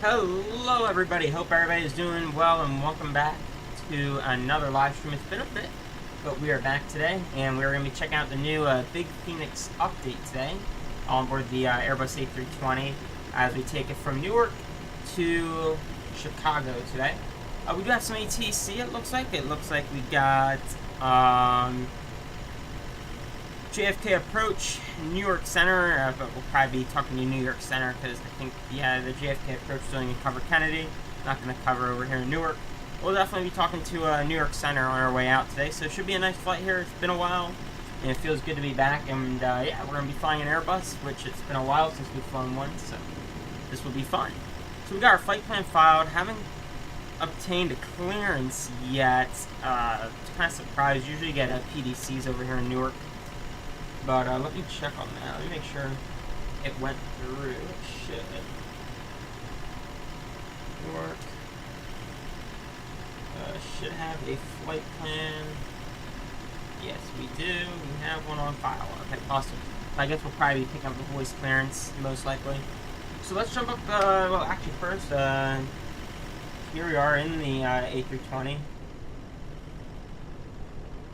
Hello everybody, hope everybody is doing well and welcome back to another live stream. It's been a bit, but we are back today and we're going to be checking out the new Big Fenix update today on board the Airbus A320 as we take it from Newark to Chicago today. We do have some ATC, it looks like. It looks like we got JFK approach, New York Center, but we'll probably be talking to New York Center because I think, yeah, the JFK approach is only going to cover Kennedy, not going to cover over here in Newark. We'll definitely be talking to New York Center on our way out today, so it should be a nice flight here. It's been a while, and it feels good to be back, and yeah, we're going to be flying an Airbus, which it's been a while since we've flown one, so this will be fun. So we got our flight plan filed, haven't obtained a clearance yet. It's kind of surprised. Usually you get PDCs over here in Newark. But let me check on that. Let me make sure it went through. It should. Newark. Should have a flight plan. Yes, we do. We have one on file. Okay, awesome. I guess we'll probably be picking up the voice clearance, most likely. So let's jump up, well, actually first, here we are in the A320.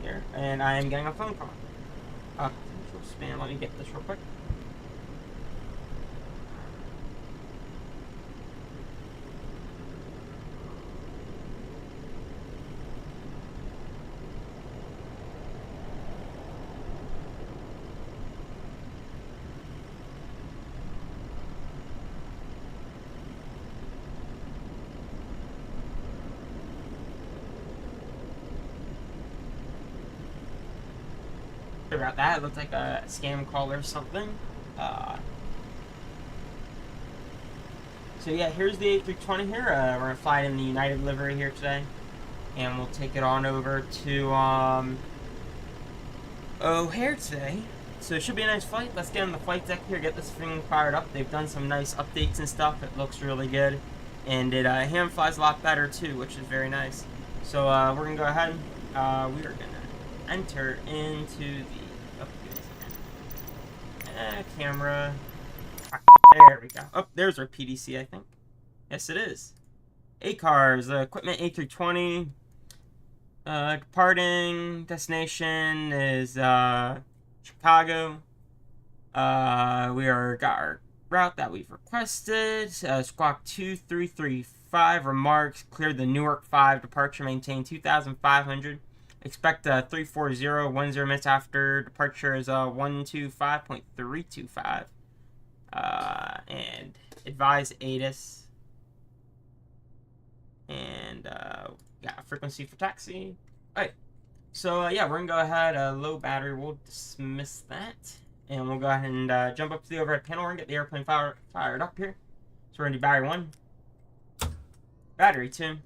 Here, and I am getting a phone call. Spam. Let me get this real quick. About that, it looked like a scam call or something. So yeah, here's the A320 here. We're gonna fly it in the United livery here today, and we'll take it on over to O'Hare today. So it should be a nice flight. Let's get on the flight deck here, get this thing fired up. They've done some nice updates and stuff. It looks really good, and it hand flies a lot better too, which is very nice. So we're gonna go ahead. We are gonna enter into the camera. There we go. Oh, there's our PDC, I think. Yes, it is. A-Cars, equipment A320. Departing destination is Chicago. We got our route that we've requested. Squawk 2335 remarks. Cleared the Newark 5 departure. Maintain 2,500. Expect 340 10 minutes after departure is 125.325. And advise ATIS. And yeah, frequency for taxi. Alright. So yeah, we're gonna go ahead. Low battery. We'll dismiss that, and we'll go ahead and jump up to the overhead panel and get the airplane fired up here. So we're gonna do battery 1, battery 2.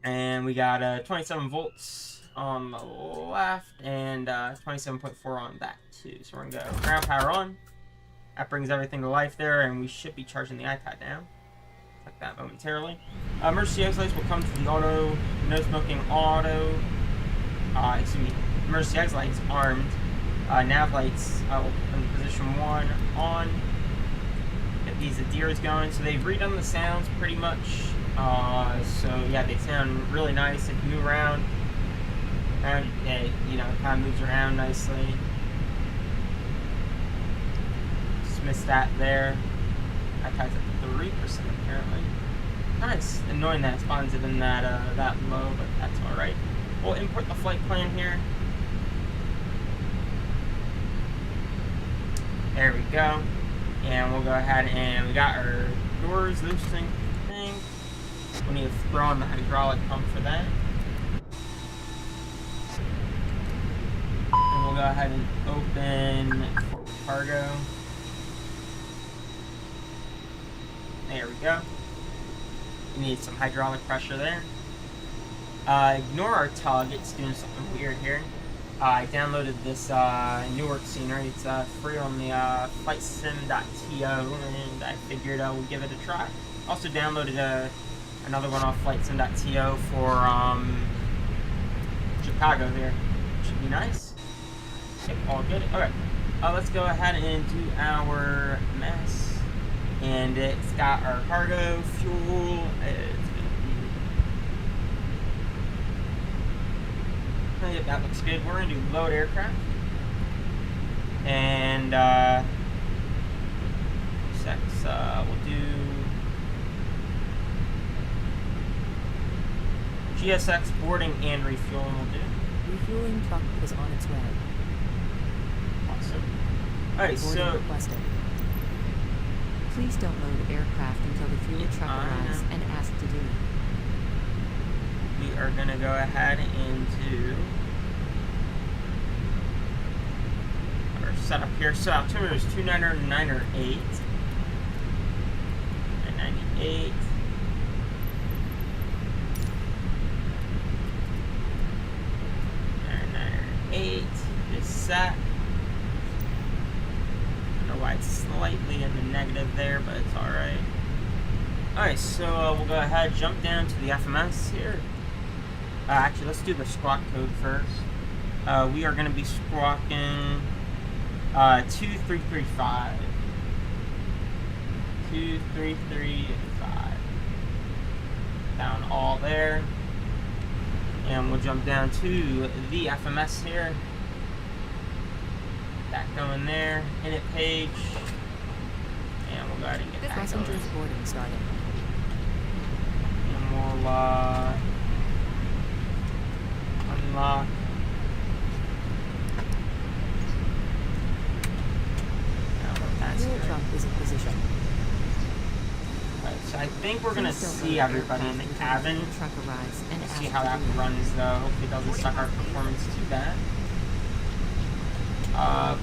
And we got 27 volts on the left and 27.4 on that too. So we're gonna go ground power on. That brings everything to life there, and we should be charging the iPad now. Check that momentarily. Emergency exit lights will come to the auto, no smoking auto. Excuse me, emergency exit lights armed. Nav lights will put in position 1 on. Get these Adiras going. So they've redone the sounds pretty much. So yeah, they sound really nice. They can move around, and yeah, you know, it kind of moves around nicely. Dismiss that there. That ties at 3% apparently. Nice. Annoying that it's bonded in that that low, but that's all right. We'll import the flight plan here. There we go. And we'll go ahead and we got our doors loosening thing. We need to throw on the hydraulic pump for that. And we'll go ahead and open forward cargo. There we go. We need some hydraulic pressure there. Ignore our tug, it's doing something weird here. I downloaded this Newark scenery. It's free on the flightsim.to, and I figured we'll give it a try. Also downloaded another one off flightsim.to for Chicago here. Should be nice. Yep, all good. Okay, let's go ahead and do our mass And it's got our cargo, fuel. That looks good. We're going to do load aircraft. And we'll do GSX boarding and refueling. We'll do. Refueling truck is on its way. Awesome. Alright, so requested. Please don't load aircraft until the fuel truck arrives and ask to do. We are going to go ahead and do our setup here. So altimeter is 299 or 8. 998. Is set. I don't know why it's slightly in the negative there, but it's alright. Alright, so we'll go ahead, jump down to the FMS here. Actually, let's do the squawk code first. We are going to be squawking 2335. 2335. Down all there. And we'll jump down to the FMS here. That going there. Init page. And we'll go ahead and get that passengers boarding starting. And we'll unlock. Fuel truck is in position. Right, so I think we're gonna see everybody in the cabin. Truck arrives and See how that runs though. Hopefully it doesn't suck our performance too bad.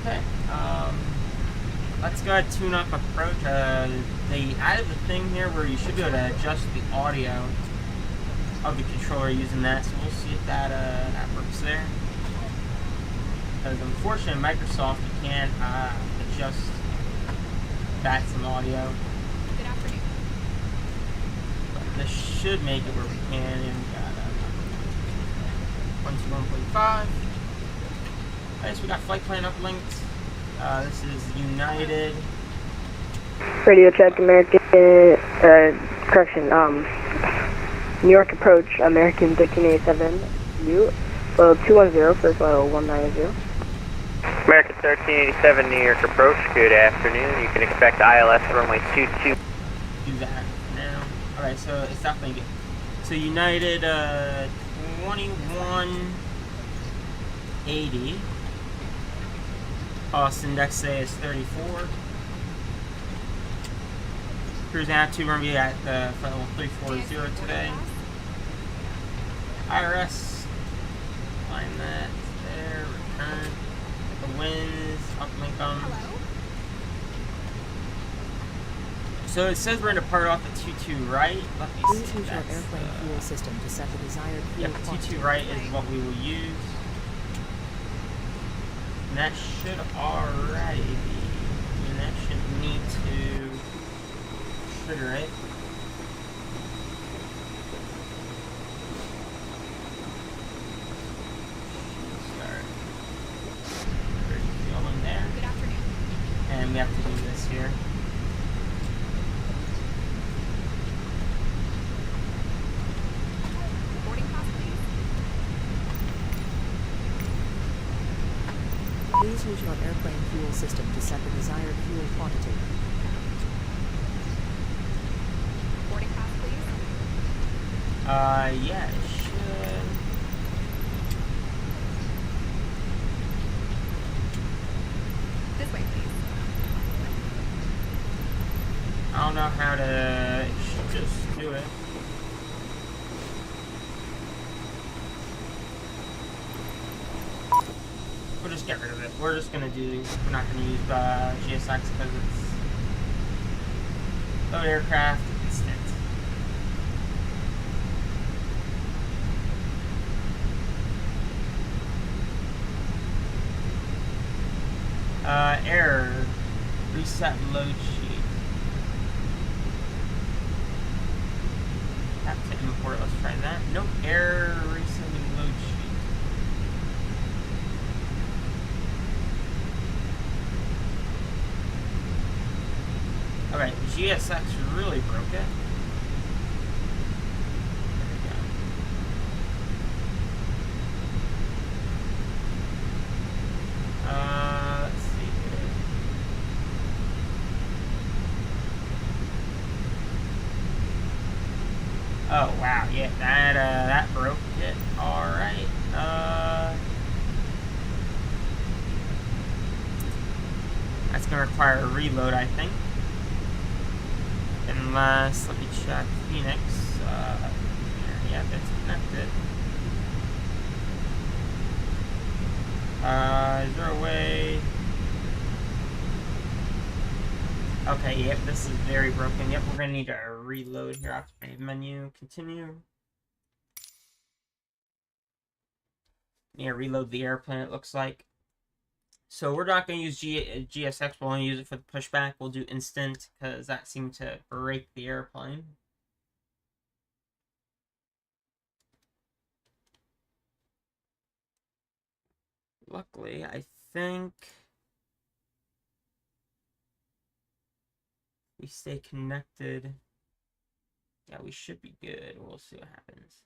Okay. Let's go ahead and tune up approach. They added the thing here where you should be able to adjust the audio of the controller using that. So we'll see if that works there. Because unfortunately, Microsoft, you can't adjust Vatsim audio. Good afternoon. But this should make it where we can. And we got 121.5. Alright, so we got flight plan uplinked. This is United. Radio check, American, correction, New York approach, American 1387, U, level 210, first level 190. American 1387, New York approach, good afternoon. You can expect ILS runway 22. Do that now. Alright, so it's definitely good. So United 2180. Cost index today is 34. Cruising out to, we're going to be at the flight level 340 today. IRS, line that there, return. The winds, uplink them. Hello? So it says we're going to depart off at 22 right. Let me Please see. use your airplane fuel system to set the desired fuel Yep, quantity. 22 right is what we will use. And that should already be, and that should need to trigger it. Start. Fuel in there. Good afternoon. And we have to do this here. Boarding pass, please. Please use your airplane fuel system to set the desired fuel quantity. Boarding pass, please. Yeah, it should. This way, please. I don't know how to. It should just do it. We'll just get rid of it. We're just gonna do. We're not gonna use GSX because it's load aircraft instant. Error. Reset load sheet. Have to import. Let's try that. Nope. Error. Resetting load sheet. Alright, GSX really broke it. There we go. Let's see here. Oh wow, yeah, that broke it. Alright. That's gonna require a reload, I think. Unless, let me check Phoenix. Yeah, that's connected. Is there a way? Okay, yep, this is very broken. Yep, we're gonna need to reload here. Activate menu, continue. Yeah, reload the airplane, it looks like. So we're not going to use GSX, we'll only use it for the pushback. We'll do instant, because that seemed to break the airplane. Luckily, I think we stay connected. Yeah, we should be good. We'll see what happens.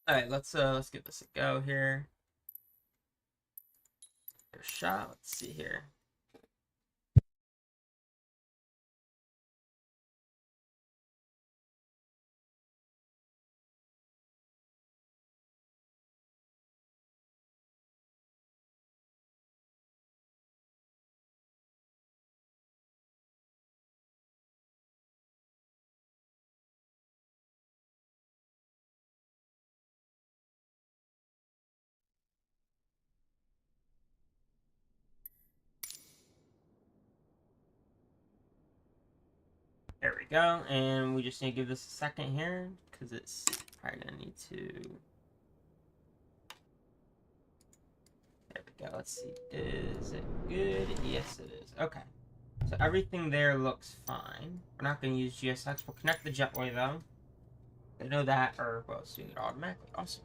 Alright, let's give this a go here. Give it a shot. Let's see here. There we go, and we just need to give this a second here, because it's probably going to need to... There we go, let's see, is it good? Yes, it is. Okay, so everything there looks fine. We're not going to use GSX, we'll connect the jetway though. I know that, or, well, it's doing it automatically, awesome.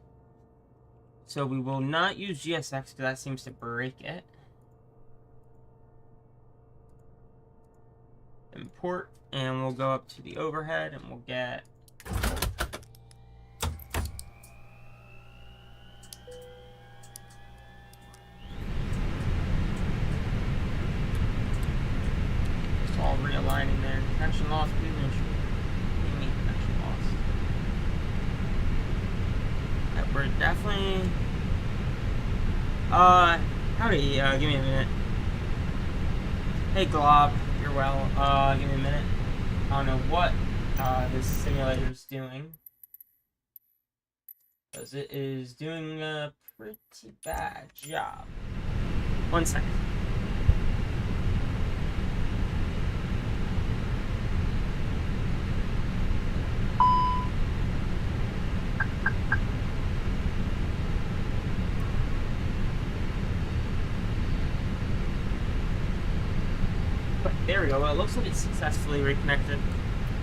So we will not use GSX, because that seems to break it. Import, and we'll go up to the overhead and we'll get it's all realigning there. Connection loss, please ensure connection loss. We're definitely howdy, give me a minute. Hey Glob, you're well. Give me a minute. I don't know what this simulator is doing, because it is doing a pretty bad job. 1 second. There we go. Well, it looks like it's successfully reconnected.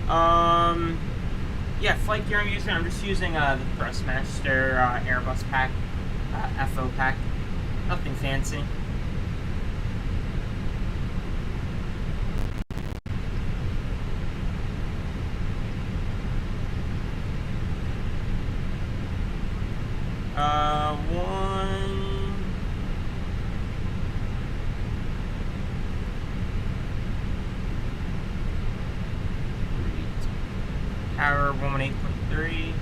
Yeah, flight gear I'm using. I'm just using the Thrustmaster Airbus pack, FO pack. Nothing fancy. Power 118.3.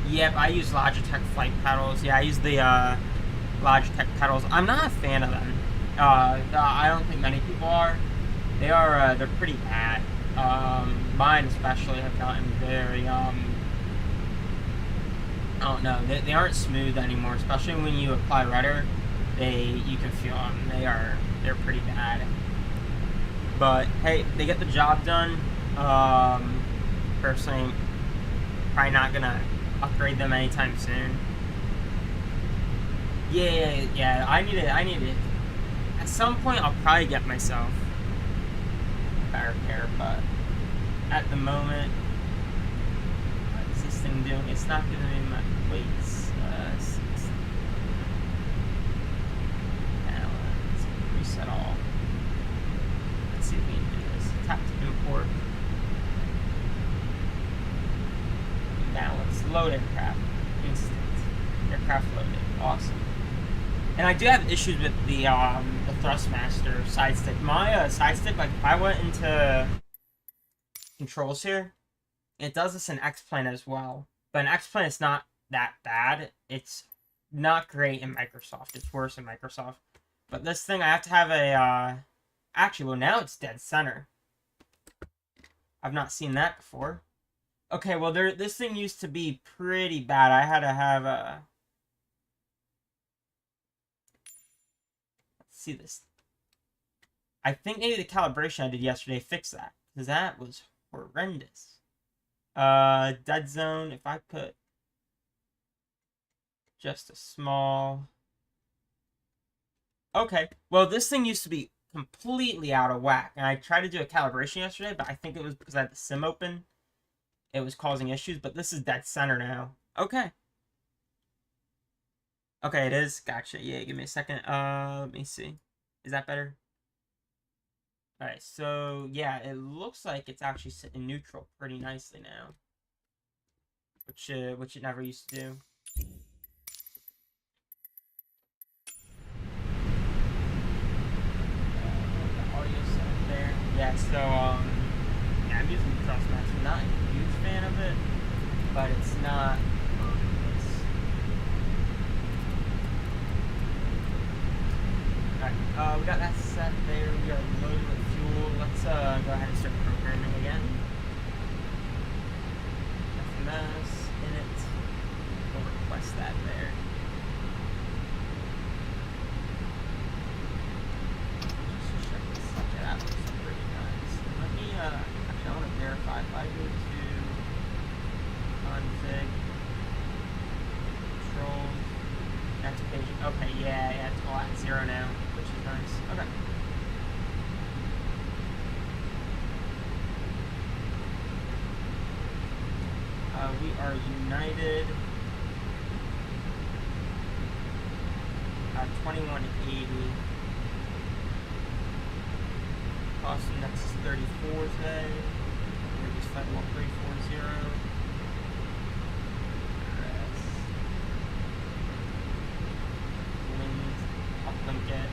Yep, I use Logitech flight pedals. Yeah, I use the Logitech pedals. I'm not a fan of them. I don't think many people are. They're pretty bad. Mine especially have gotten very, I don't know, they aren't smooth anymore, especially when you apply rudder. You can feel them. They're pretty bad. But, hey, they get the job done. Personally, probably not gonna upgrade them anytime soon. Yeah, I need it. At some point, I'll probably get myself a better pair, but at the moment, what is this thing doing? It's not giving me my weights. Let's reset all. Let's see if we can do this. Tap to import. Balance. Load aircraft. Instant. Aircraft loaded. Awesome. And I do have issues with the Thrustmaster side stick. My side stick, like if I went into controls here, it does this in X-Plane as well. But in X-Plane, it's not that bad. It's not great in Microsoft. It's worse in Microsoft. But this thing, I have to have a, actually, well, now it's dead center. I've not seen that before. Okay, well, this thing used to be pretty bad. I had to have a... Let's see this. I think maybe the calibration I did yesterday fixed that. Because that was horrendous. Dead zone, if I put just a small... Okay, well, this thing used to be completely out of whack. And I tried to do a calibration yesterday, but I think it was because I had the sim open. It was causing issues, but this is dead center now. Okay. Okay, it is. Gotcha. Yeah, give me a second. Let me see. Is that better? Alright, so, yeah, it looks like it's actually sitting neutral pretty nicely now. Which it never used to do. The audio set there. Yeah, so, yeah, I'm using the Thrustmaster. Not a huge fan of it, but it's not... Alright, we got that set there. We are loaded with fuel. Let's go ahead and start programming again. FMS, init. We'll request that there. Just check this. Yeah, that looks pretty nice. Let me, actually, I want to verify. If I go to config, controls, next page. Okay, yeah, it's all at 0 now. Which is nice. Okay. We are united. 2180. Cost index is 34 today. We're just flight 1340. Uplink it.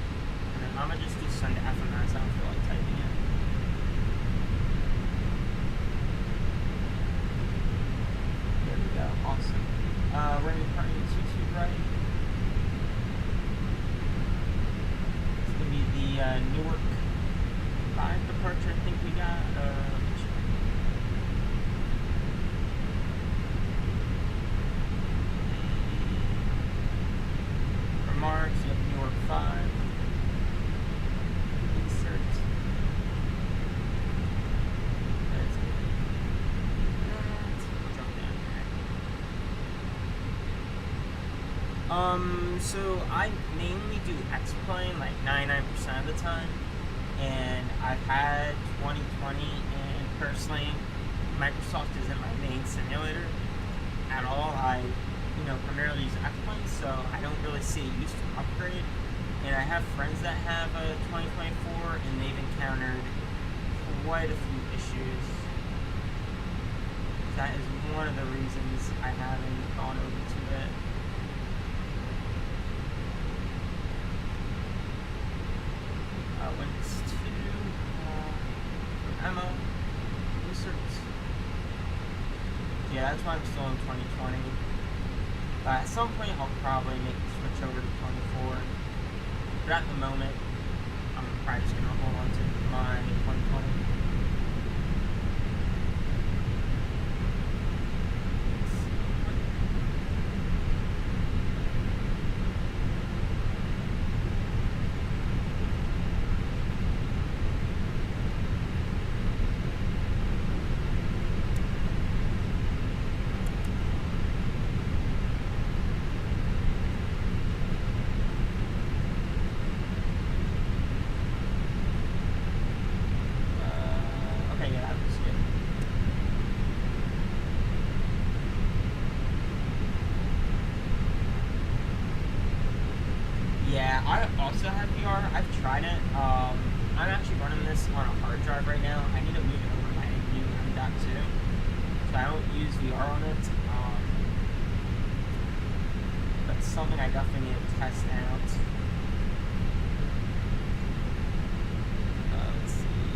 And then I'm gonna just do send to FMS. I don't feel like typing it. There we go. Awesome. We're gonna be departing 22 right. It's gonna be the Newark 5 departure. I think we got. Let me check. Remarks. You have Newark 5. Insert. That's good. Drop down here. So I mainly do X-Plane like 99% of the time, and I've had 2020, and personally, Microsoft isn't my main simulator at all. I primarily use X-Plane, so I don't really see a use to upgrade. And I have friends that have a 2024, and they've encountered quite a few issues. That is one of the reasons I haven't gone over to it. Windows 2, ammo, insert. Yeah, that's why I'm still in 2020. But at some point, I'll probably make the switch over to 24. But at the moment, probably just gonna hold on to my 120. Okay, yeah, that looks good. Yeah, I also have VR. I've tried it. I'm actually running this on a hard drive right now. I need to move it over to my new M.2, so I don't use VR on it. That's something I definitely need to test out. Let's see,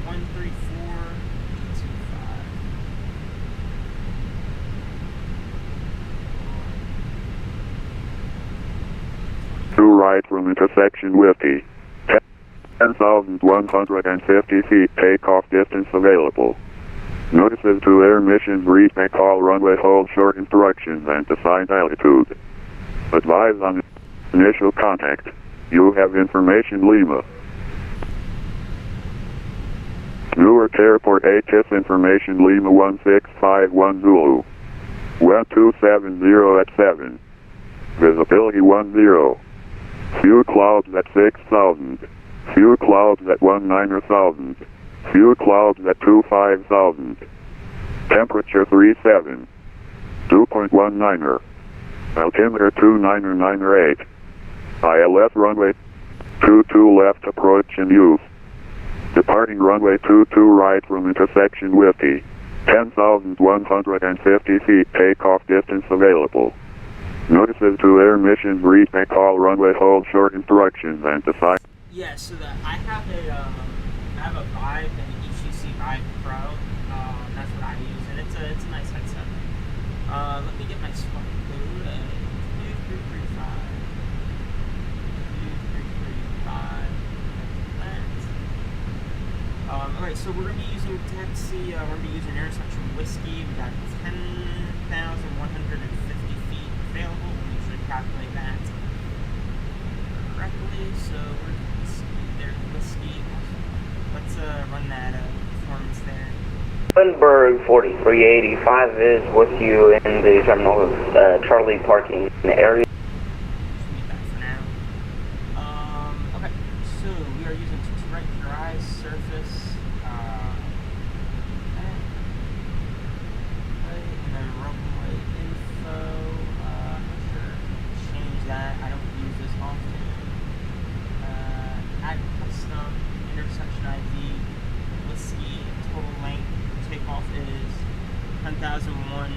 134.25. To right from intersection Whiskey. 10,150 feet takeoff distance available. Notices to air missions reach and call runway hold short instructions and assigned altitude. Advise on initial contact. You have information Lima. Newark Airport ATIS information Lima 1651 Zulu. 1270 at 7. Visibility 10. Few clouds at 6,000. Few clouds at 19,000. Few clouds at 25,000. Temperature 37. 2.19er. Altimeter 29908. ILS runway 22 left approach in use. Departing runway 22 right from intersection Whiskey. 10,150 feet takeoff distance available. Notices to air missions reach and call runway hold short instructions and decide. Yeah, so that I have a Vive, an HTC Vive Pro. That's what I use, and it's a nice headset. Let me get my swap code. 2335. Alright, so we're gonna be using taxi. We're gonna be using intersection Whiskey. We got 10,150 feet available. We'll make sure to calculate that correctly. So we're there's Whiskey. Let's run that performance there. Lindbergh 4385 is with you in the terminal Charlie parking area. Just leave that for now. Okay, so we are using 22 right for your eyes, surface. And then runway info. I'm not sure. Change that. I don't use this often. Add custom intersection ID. Whiskey. Total length. Takeoff is 10,001.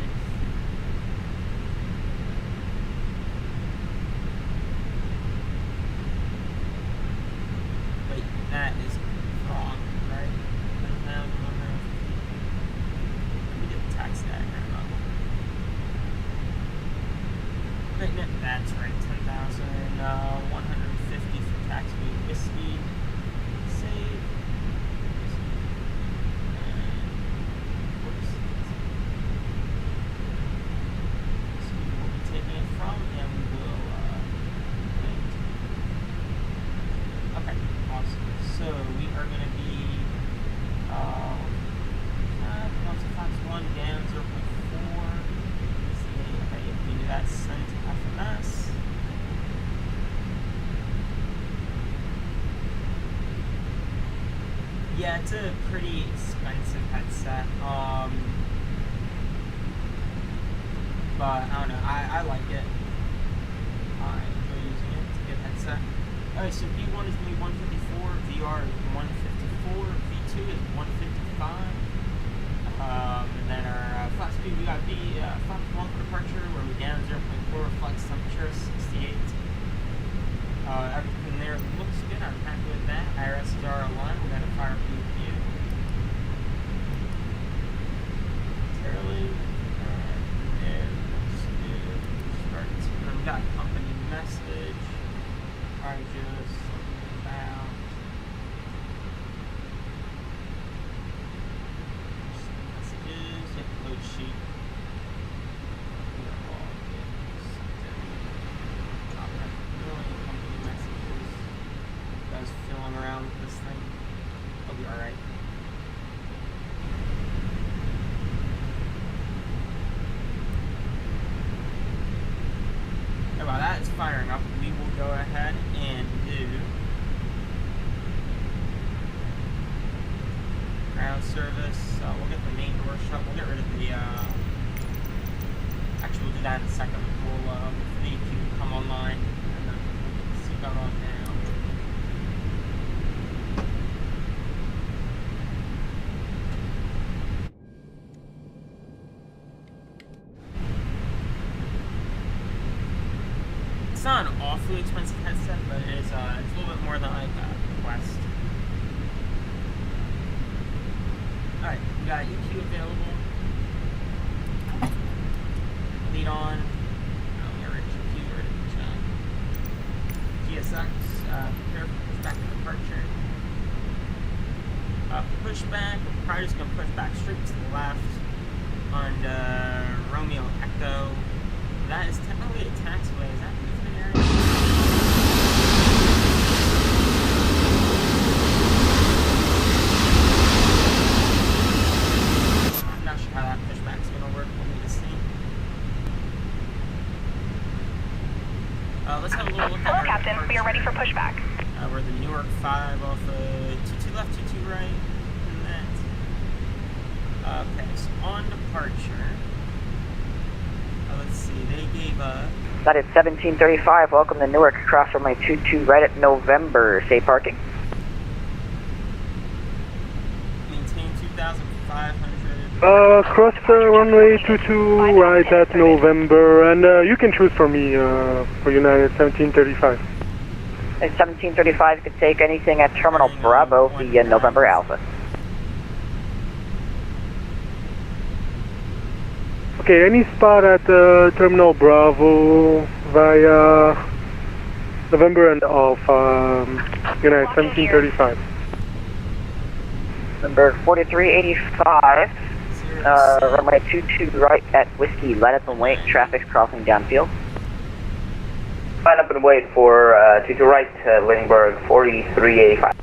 Wait, that is wrong, right? 10,150. Let me get the tax diagram up. Okay, no, that's right. 10,150 for taxi Whiskey. Save. Taking it from, and we will wait. Okay, awesome. So we are going to be Fox 1 down 0.4. Okay, if we do that, send to FMS. Yeah, it's a pretty expensive headset. But I don't know, I like it. I enjoy using it. It's a good headset. Alright, so V1 is going to be 154, VR is 154, V2 is 155. And then our flat speed, we got Fox 1 for departure, where we down 0.4, flex temperature 68. Everything there looks good, I'm happy with that. IRSs are aligned, we got a fire view. Fairly. We got a company message. I just something about fooling around with this thing. It'll be alright. While that is firing up, we will go ahead and do ground service. We'll get the main door shut. We'll get rid of the. Actually, we'll do that in a second. We'll wait for the EQ to come online and then seatbelt on now. It's not an awfully expensive headset, but it is, it's a little bit more than like Quest. Alright, we got EQ available. Lead on. EQ, GSX, prepare for pushback and departure. Pushback, we're probably just going to push back straight to the left on Romeo Echo. That is technically a taxiway. Is that movement area? I'm not sure how that pushback's going to work. We'll need to see. Let's have a little look at Hello, Captain. We are ready for pushback. We're the Newark 5 off 22 left, 22 right. And that. Okay, so on departure. Let's see, they gave That is 1735. Welcome to Newark. Cross runway 22 right at November. Safe parking. maintain 2,500. Cross runway 22 right at November, and you can choose for me for United 1735. At 1735, you could take anything at Terminal Bravo via November Alpha. Okay, any spot at Terminal Bravo via November and Alpha, United 1735. Number 4385, runway 22 right at Whiskey. Light up and wait. Traffic's crossing downfield. Line up and wait for 22 right, Lindbergh 4385.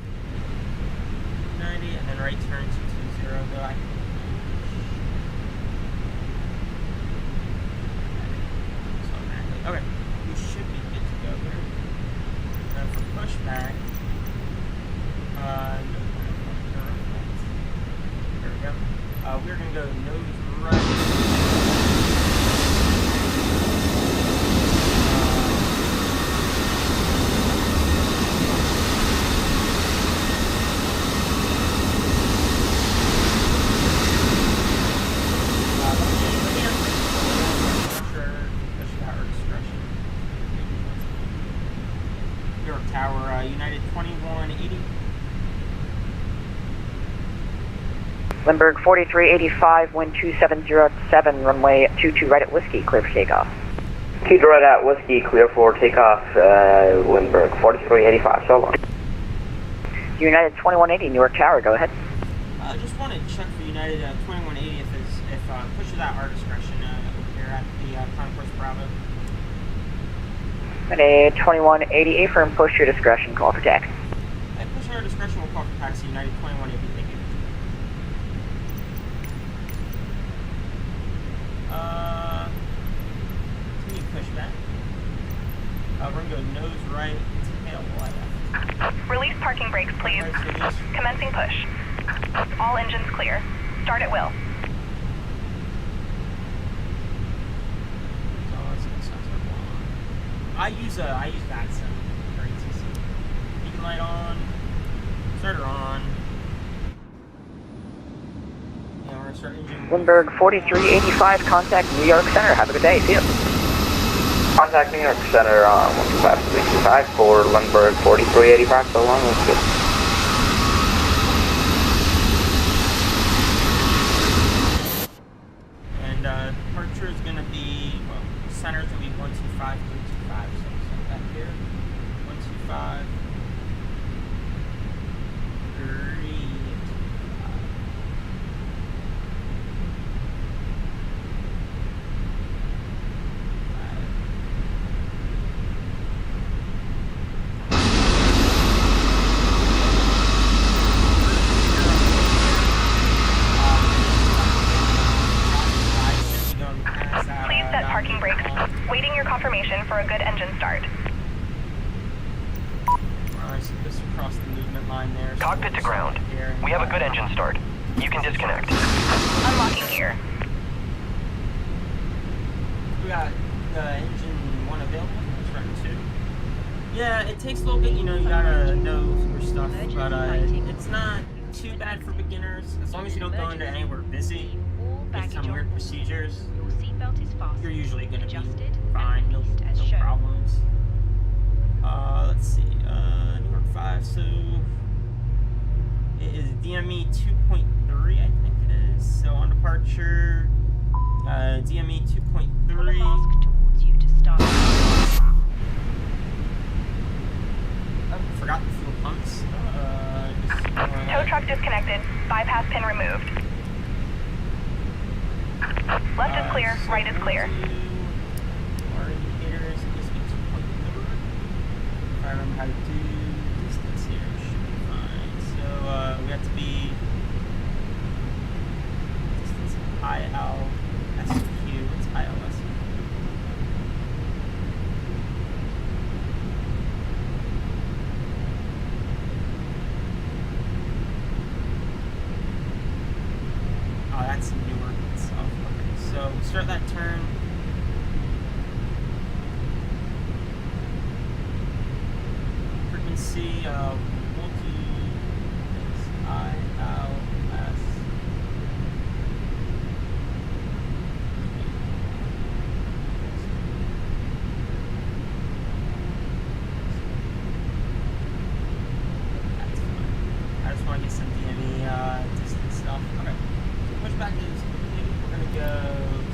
90, and then right turn 220, go back. Okay, we should be good to go here. And for pushback, there we go. We're going to go nose right. Tower, United 2180. Lindbergh 4385, wind 2707, runway 22 right at Whiskey. Clear for takeoff. 22 right at Whiskey, clear for takeoff, Lindbergh 4385, so long. United 2180, Newark Tower, go ahead. I just want to check for United 2180 if push that our discretion over here at the Concourse Bravo. United 2180, affirm, push your discretion, call for taxi. At push our discretion, we'll call for taxi United 2180. Thank you. Continue push back. We're going to go nose right, tail left. Release parking brakes, please. Right, so Commencing push. All engines clear. Start at will. I use Vatsim for ATC. Beacon light on, starter on. Yeah, we're gonna start engine. Lindbergh 4385, contact New York Center. Have a good day. See you. Contact New York Center on 125 for Lindbergh 4385, so long, that's good. And departure is gonna be, well, center is gonna be 125, 325. So back here, 125, 325. across the movement line there. So Cockpit to ground. We have a good engine start. You can disconnect. Unlocking gear. We got the engine 1 available. It's running 2. Yeah, it takes a little bit, you know, you gotta know your stuff, but it's not too bad for beginners. As long as you don't go into anywhere busy, with some weird procedures, you're usually gonna be fine, no problems. Let's see, New York 5, so it is DME 2.3, I think it is. So on departure, DME 2.3. Oh, forgot the fuel pumps. Tow truck disconnected. Bypass pin removed. Left is clear, right is clear. Our indicators, it gives me 2.3. If I remember how to do distance here, it should be fine. So we have to be distance ILSQ. It's ILSQ. Oh, that's Newark itself. Okay, so we'll start that turn. Frequency, we'll do ILS. That's fine. I just want to get some DME distance stuff. Okay. Push back is complete. We're going to go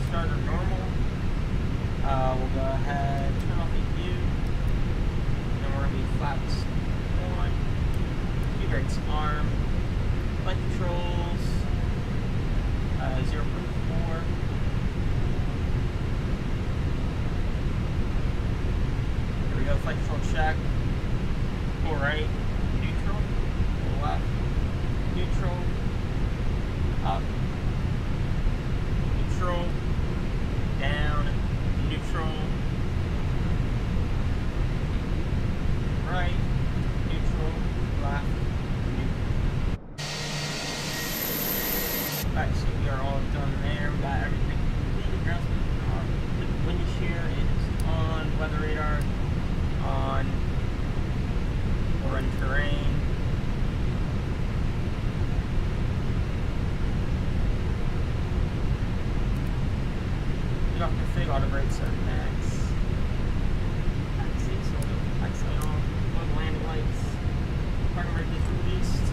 starter normal. We'll go ahead, turn off EQ. And then we're going to be flaps on. Speed brakes arm. Flight controls. 0.4. Here we go, flight control check. Pull right, neutral. Pull left, neutral. Up. Neutral, down, neutral, right, neutral, left, neutral. Alright, so we are all done there. We got everything completed. Ground speed on. The wind shear is on. Weather radar on. We're in terrain. Off the fig, auto brakes are max. Taxi, so taxi on. Plug landing lights. Parking brake is released.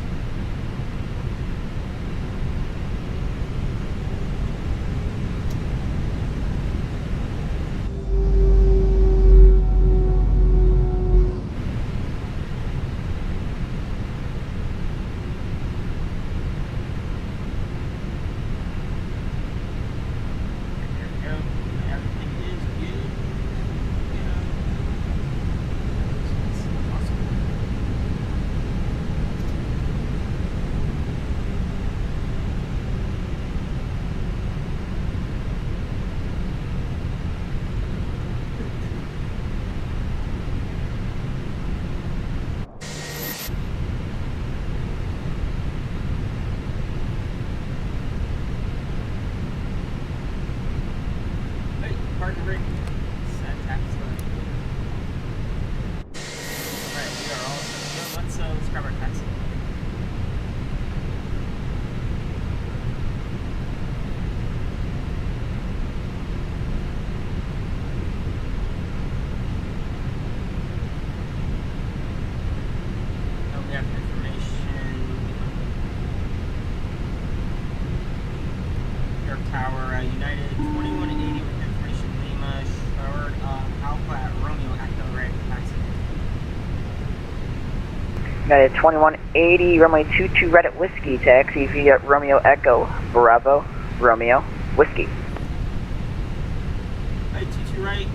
Parking brake. Set taxi line. Alright, we are all set to go. Let's grab our taxi. We have information. Air Tower, United 2180 with information Lima, Shard, Alpha at Romeo, Echo, right, taxi. United 2180, runway 22 right at Whiskey, taxi via Romeo Echo, Bravo, Romeo, Whiskey. Right, 22 right,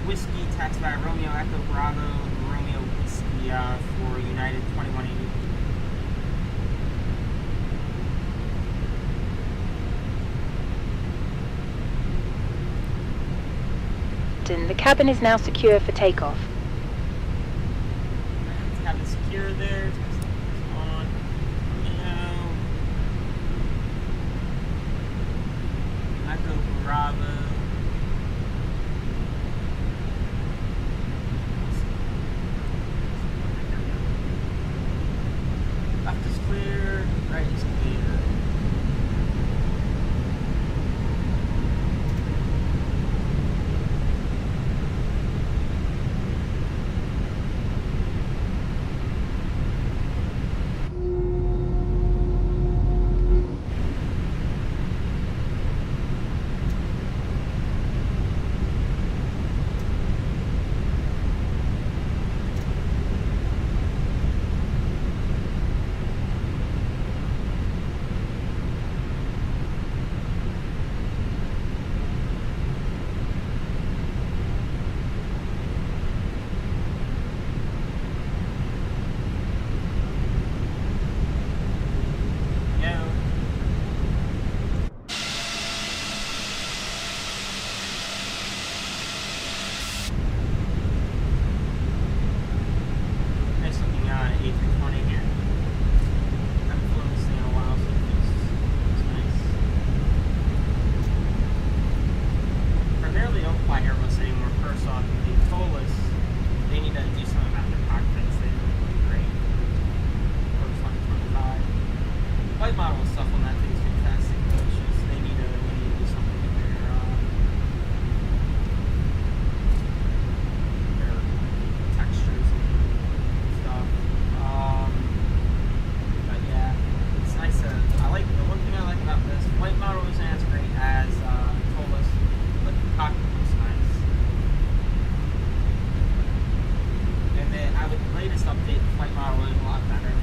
Whiskey, taxi by Romeo, Echo, Bravo, Romeo, Whiskey, for United 2180. The cabin is now secure for takeoff. cabin secure there. Turn on. Echo Bravo. Left is clear, right is clear. Nice looking A320 here. Haven't flown this thing in a while, so it's nice. Primarily don't fly Airbus anymore. First off, they told us they need to do something about their cockpits. They don't look great. Post 125. Flight model and stuff on that thing is fantastic, but it's just they need to do something with their textures and stuff. But yeah, it's nice to, I like, the one thing I like about this flight model isn't as great as told us, but the cockpit looks nice. And then with the latest update, the flight model is a lot better.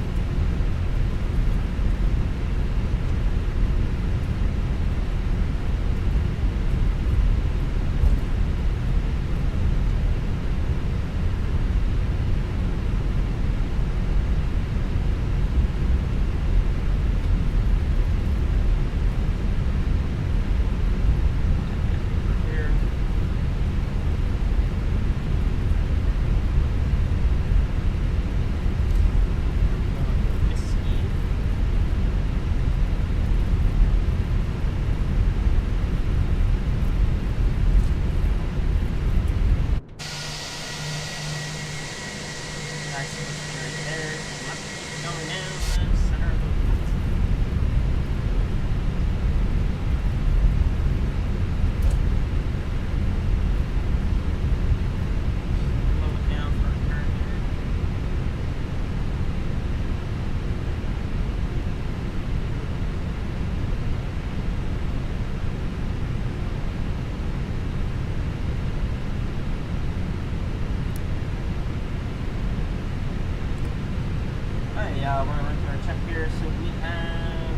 We're going to run through our check here. So we have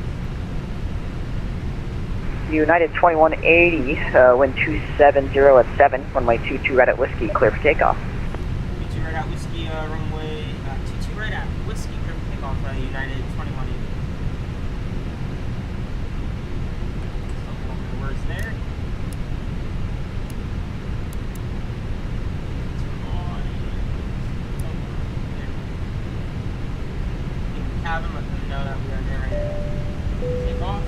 United 2180, wind 270 at 7, runway 22 right at Whiskey, clear for takeoff. 22 right at Whiskey, runway 22 right at Whiskey, clear for takeoff, United 2180. Some words there. Cabin, let them know that we are there right now. Take off.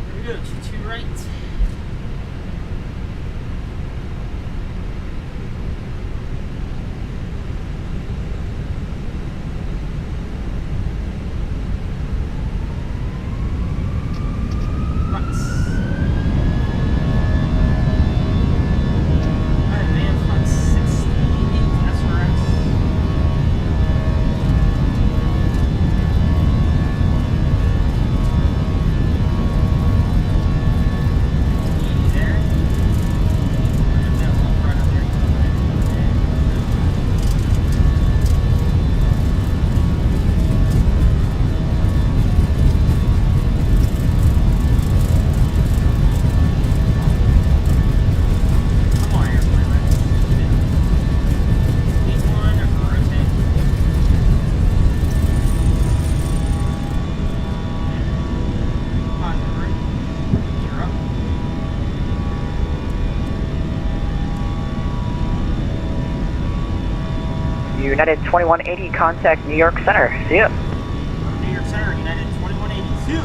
Here we go, 22 right. United 2180, contact New York Center. See ya. New York Center, United 2180. See ya.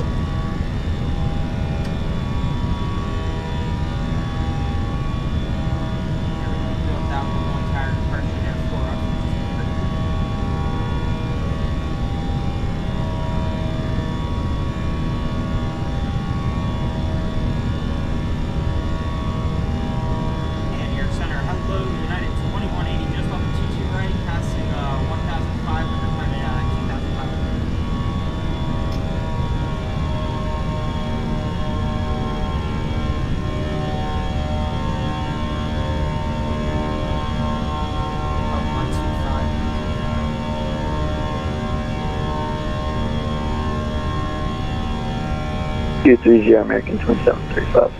Built out the whole entire departure there for us. And New York Center, hello, United 2180, just off the TT right, passing 1,500, climbing 2,500. Q30 American 2735.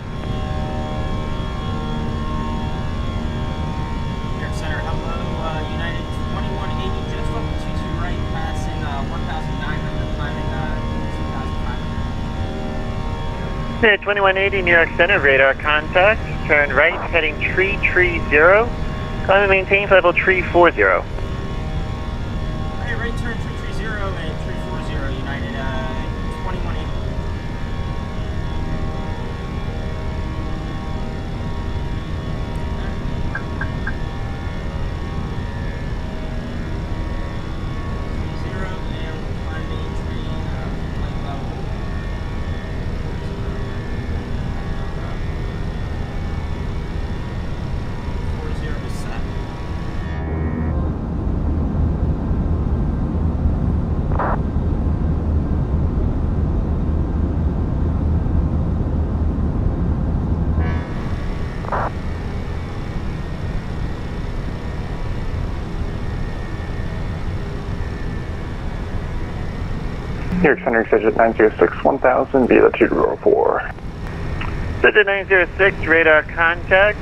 New York Center, hello, United 2180, just off the TT right, passing 1,900, climbing 2,500. United 2180, New York Center, radar contact. Turn right, heading tree 30. Climb and maintain for level tree 40. Alright, right turn 330 and 340, United 2180. New York Center, exit 906 1000, via the 204. Digit 906, radar contact.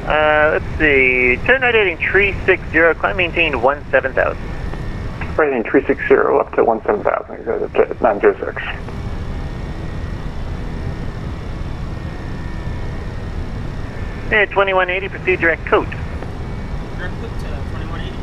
Let's see. Turn right heading tree 60, climb maintain 17,000. Right heading 360 up to 17,000, exit 906. United 2180, proceed direct coat. Direct click to 2180.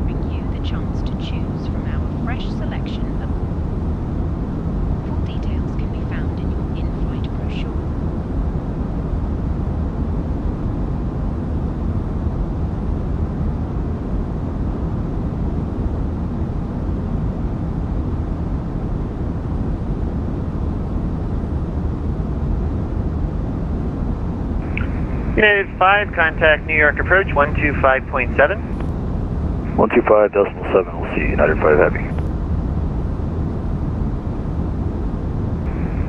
Bring you the chance to choose from our fresh selection of. Full details can be found in your in-flight brochure. United 5, contact New York approach 125.7. 125.7, we'll see United 5 Heavy.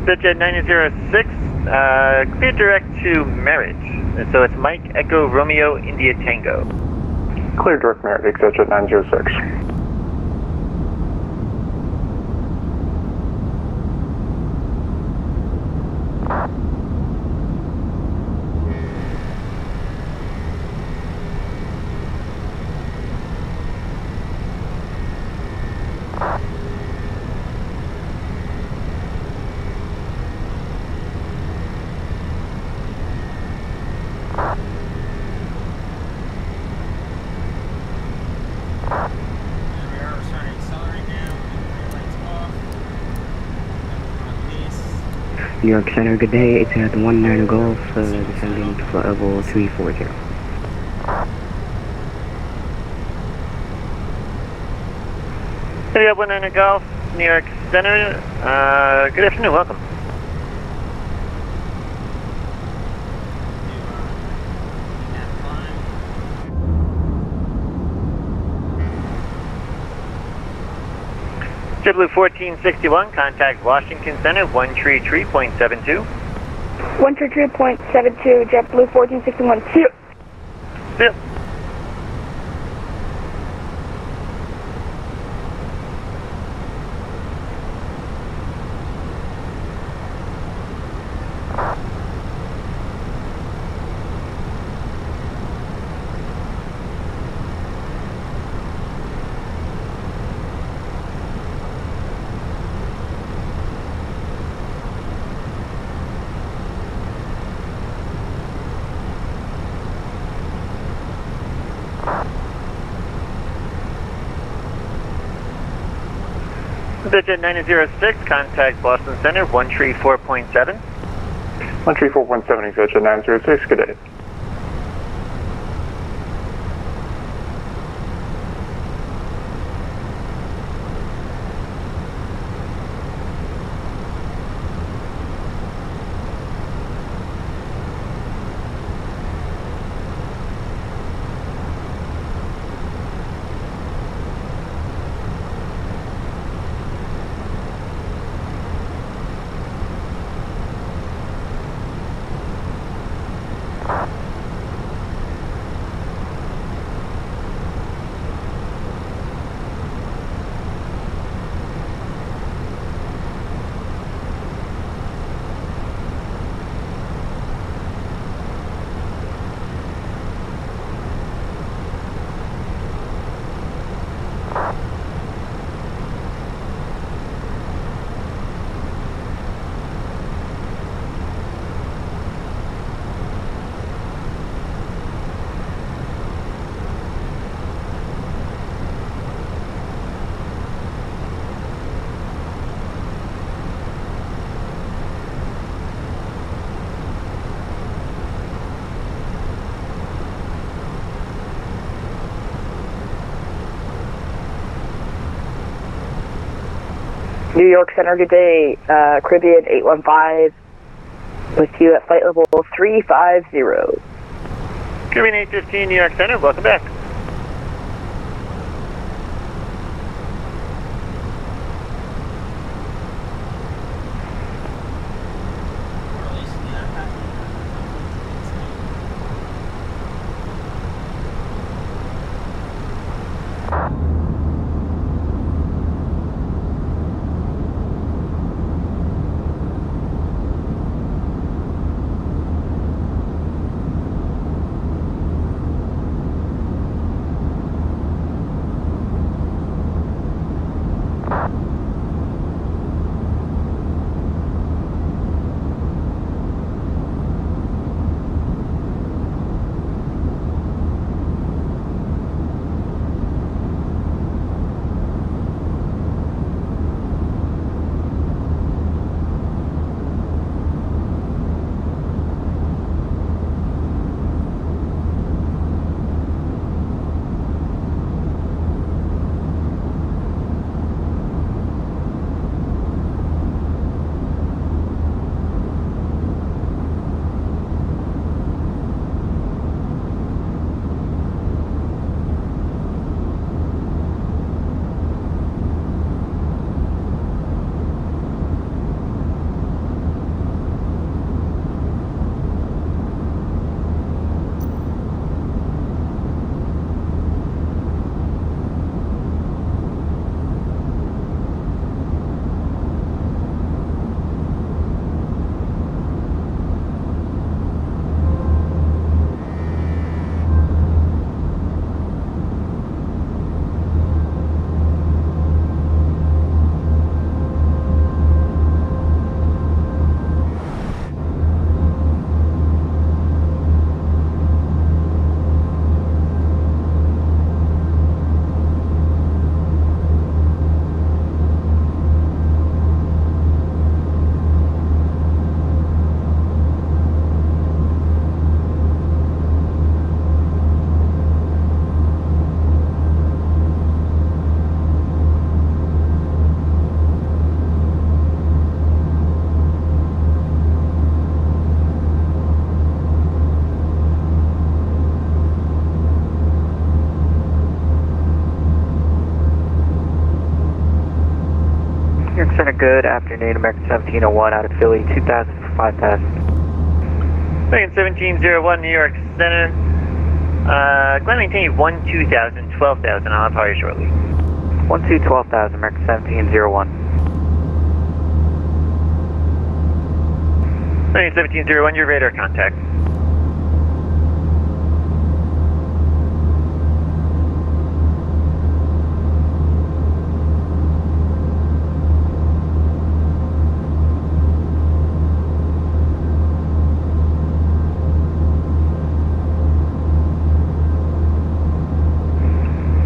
Digit 906, clear direct to Merritt. And so it's Mike Echo Romeo India Tango. Clear direct Merritt, exit 906. New York Center, good day. It's at 19 Golf, descending to level 340. City up 19 Golf, New York Center. Good afternoon, welcome. JetBlue 1461, contact Washington Center 133.72. 122.72, JetBlue 1461. Yep. Digit 906, contact Boston Center, 134.7. 134.7, Digit 906, good day. New York Center, good day. Caribbean 815 with you at flight level 350. Caribbean 815, New York Center, welcome back. Good afternoon, American 1701 out of Philly, 2000 for 5,000. American 1701 New York Center. Glen maintain 12,000, 12,000. I'll have higher shortly. 12,000, American 1701. American 1701, your radar contact.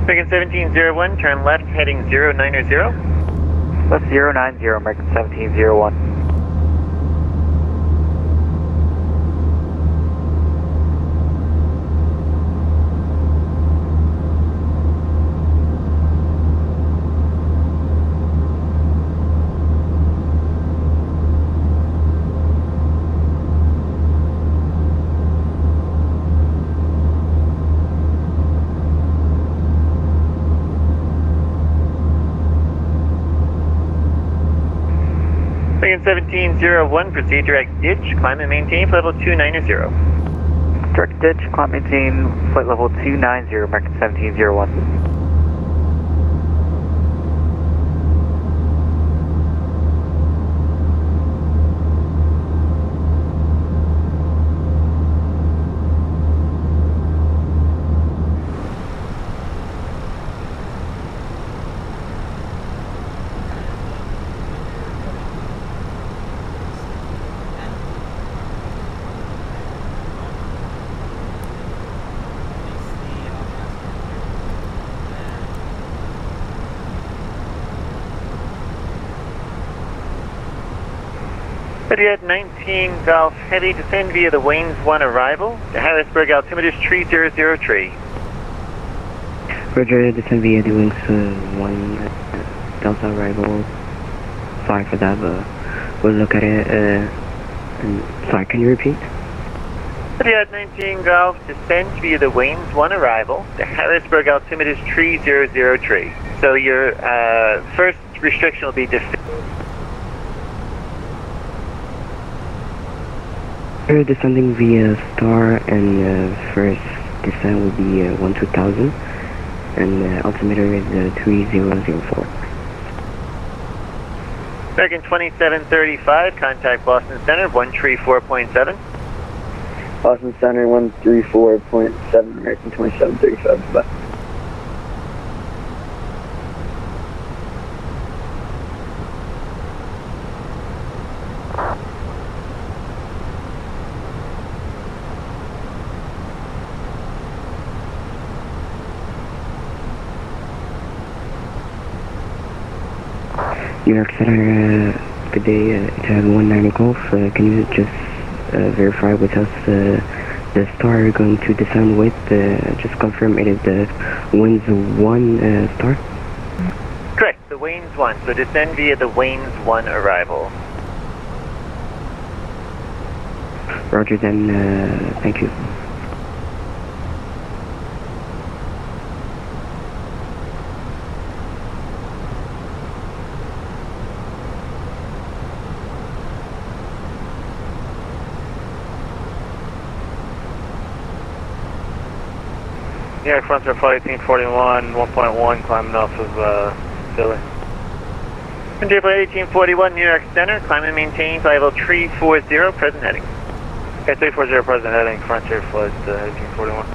American 1701, turn left heading 090. Left 090, American 1701. American 1701, proceed direct ditch, climb and maintain flight level 290. Direct ditch, climb maintain, flight level 290, American 1701. At 19 Golf Heavy, descend via the Waynes 1 arrival to Harrisburg, altimeter 300 tree. Roger, descend via the Wings 1 Delta arrival. Sorry for that, but we'll look at it. Sorry, can you repeat? At 19 Golf, descend via the Waynes 1 arrival to Harrisburg, altimeter 300 tree. So your first restriction will be We're descending via Star, and first descent will be 12,000, and altimeter is 3004. American 2735, contact Boston Center 134.7. Boston Center 134.7, American 2735. Bye. New York Center, good day, it has 190 Golf. Can you just verify with us the star you're going to descend with? Just confirm it is the Waynes 1 star? Correct, the Waynes 1. So descend via the Waynes 1 arrival. Roger, then, thank you. Yeah, Frontier Flight 1841, 1.1, climbing off of Philly. Frontier Flight 1841, New York Center, climb and maintain flight level 340, present heading. Okay, 340, present heading, Frontier Flight 1841.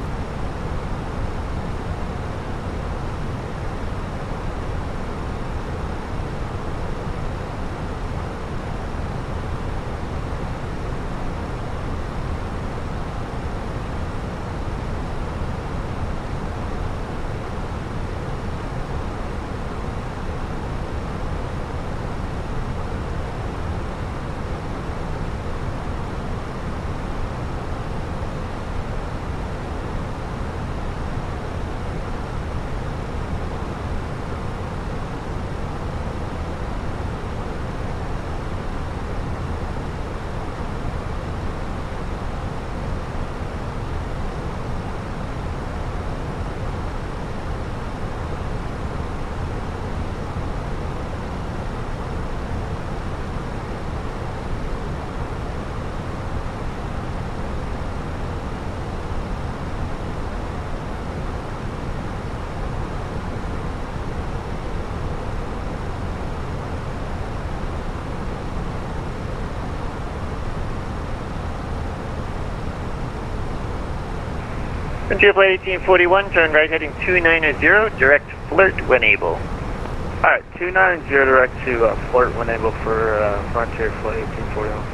JetBlue 1841, turn right heading 290, direct flirt when able. Alright, 290 direct to flirt when able for Frontier Flight 1841.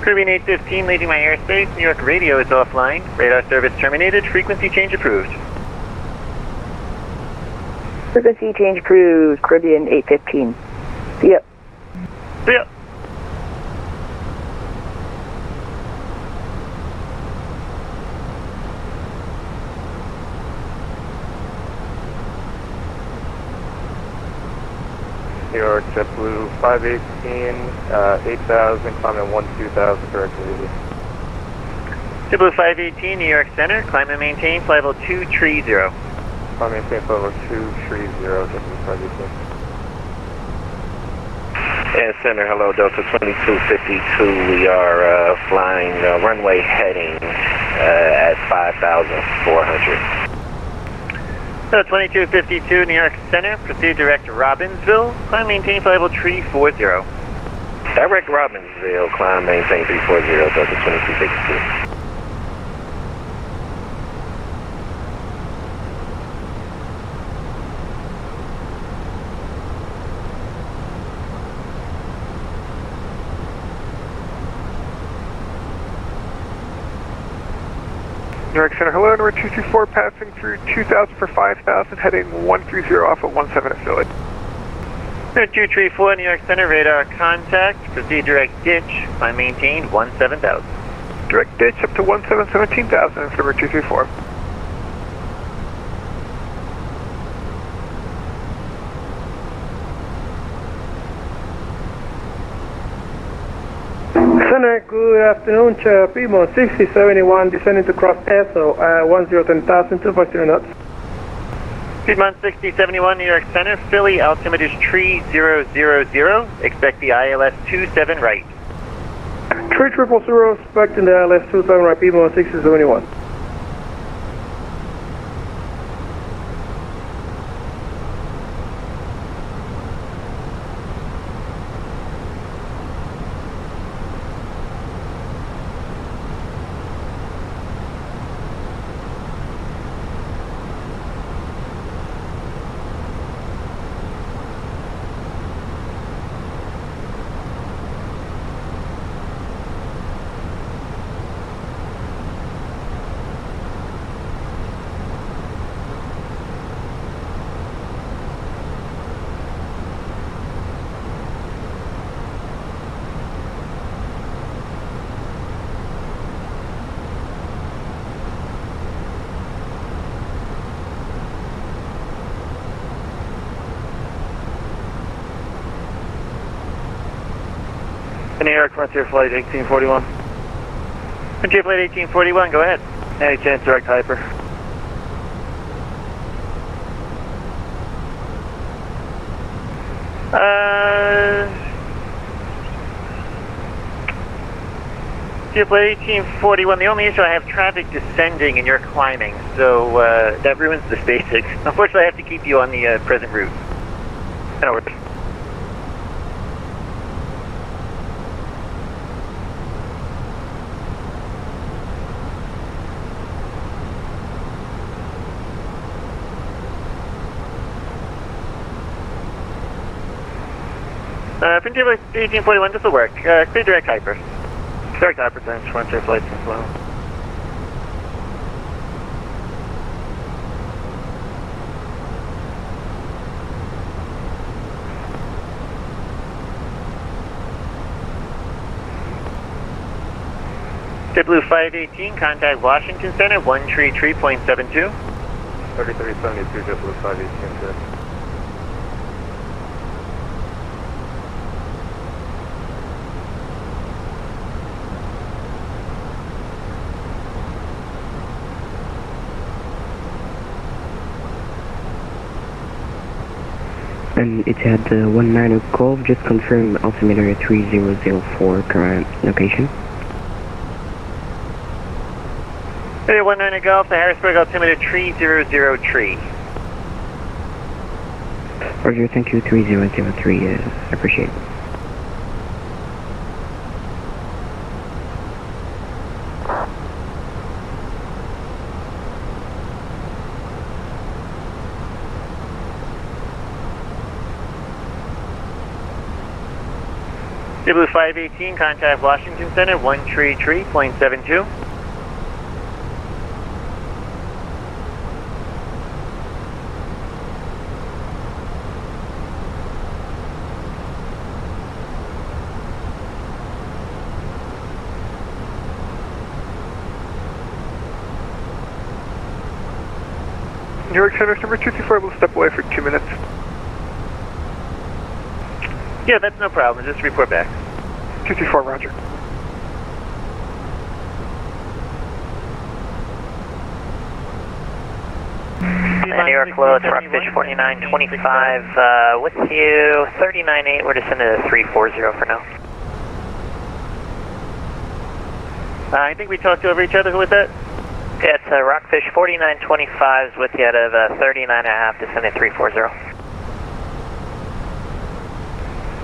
Caribbean 815, leaving my airspace. New York radio is offline. Radar service terminated. Frequency change approved. Frequency change approved. Caribbean 815. See ya. See ya. New York, JetBlue 518, 8000, climbing 12000, direct to JetBlue 518, New York Center, climb and maintain, flight level 230. Climb and maintain, flight level 230, JetBlue 518. And Center, hello, Delta 2252, we are flying runway heading at 5,400. 2252, New York Center, proceed direct to Robbinsville, climb maintain flight level 340. Direct Robbinsville, climb maintain 340, Delta 2252. New York Center, hello, number 224, passing through 2000 for 5000, heading 130 off at 17 at Philly. 234, New York Center, radar contact, proceed direct ditch, climb maintain 17,000. Direct ditch up to 17,000, number 234. Center, good afternoon, Piedmont 6071, descending to cross ESO, 10,000, 250 knots. Piedmont 6071, New York Center, Philly, altimeter is 3000, expect the ILS 27 right. 3000, expecting the ILS 27 right, Piedmont 6071. New York, Frontier Flight 1841. Frontier Flight 1841, go ahead. Any chance direct hyper? Flight 1841, the only issue I have traffic descending and you're climbing, so that ruins the basics. Unfortunately, I have to keep you on the present route. No worries. Frontier Flight 1841, this will work. Clear direct hyper. Direct hyper, thanks. Frontier Flight 1841. JetBlue 518, contact Washington Center, 133.72. 3372, JetBlue 518, good. And it had 19 Golf, just confirm altimeter 3004 current location. Hey, 19 Golf, the Harrisburg altimeter 3003. Roger, thank you, 3003, appreciate it. Blue 518, contact Washington Center, 133.72. New York Center, number 224 will step away for 2 minutes. Yeah, that's no problem. Just report back. 224, roger. New York Low, it's Rockfish 4925 with you, 39.8, we're descending to 340 for now. I think we talked over each other. Who was that? Yeah, it's Rockfish 4925 with you out of 39.5, descending 340.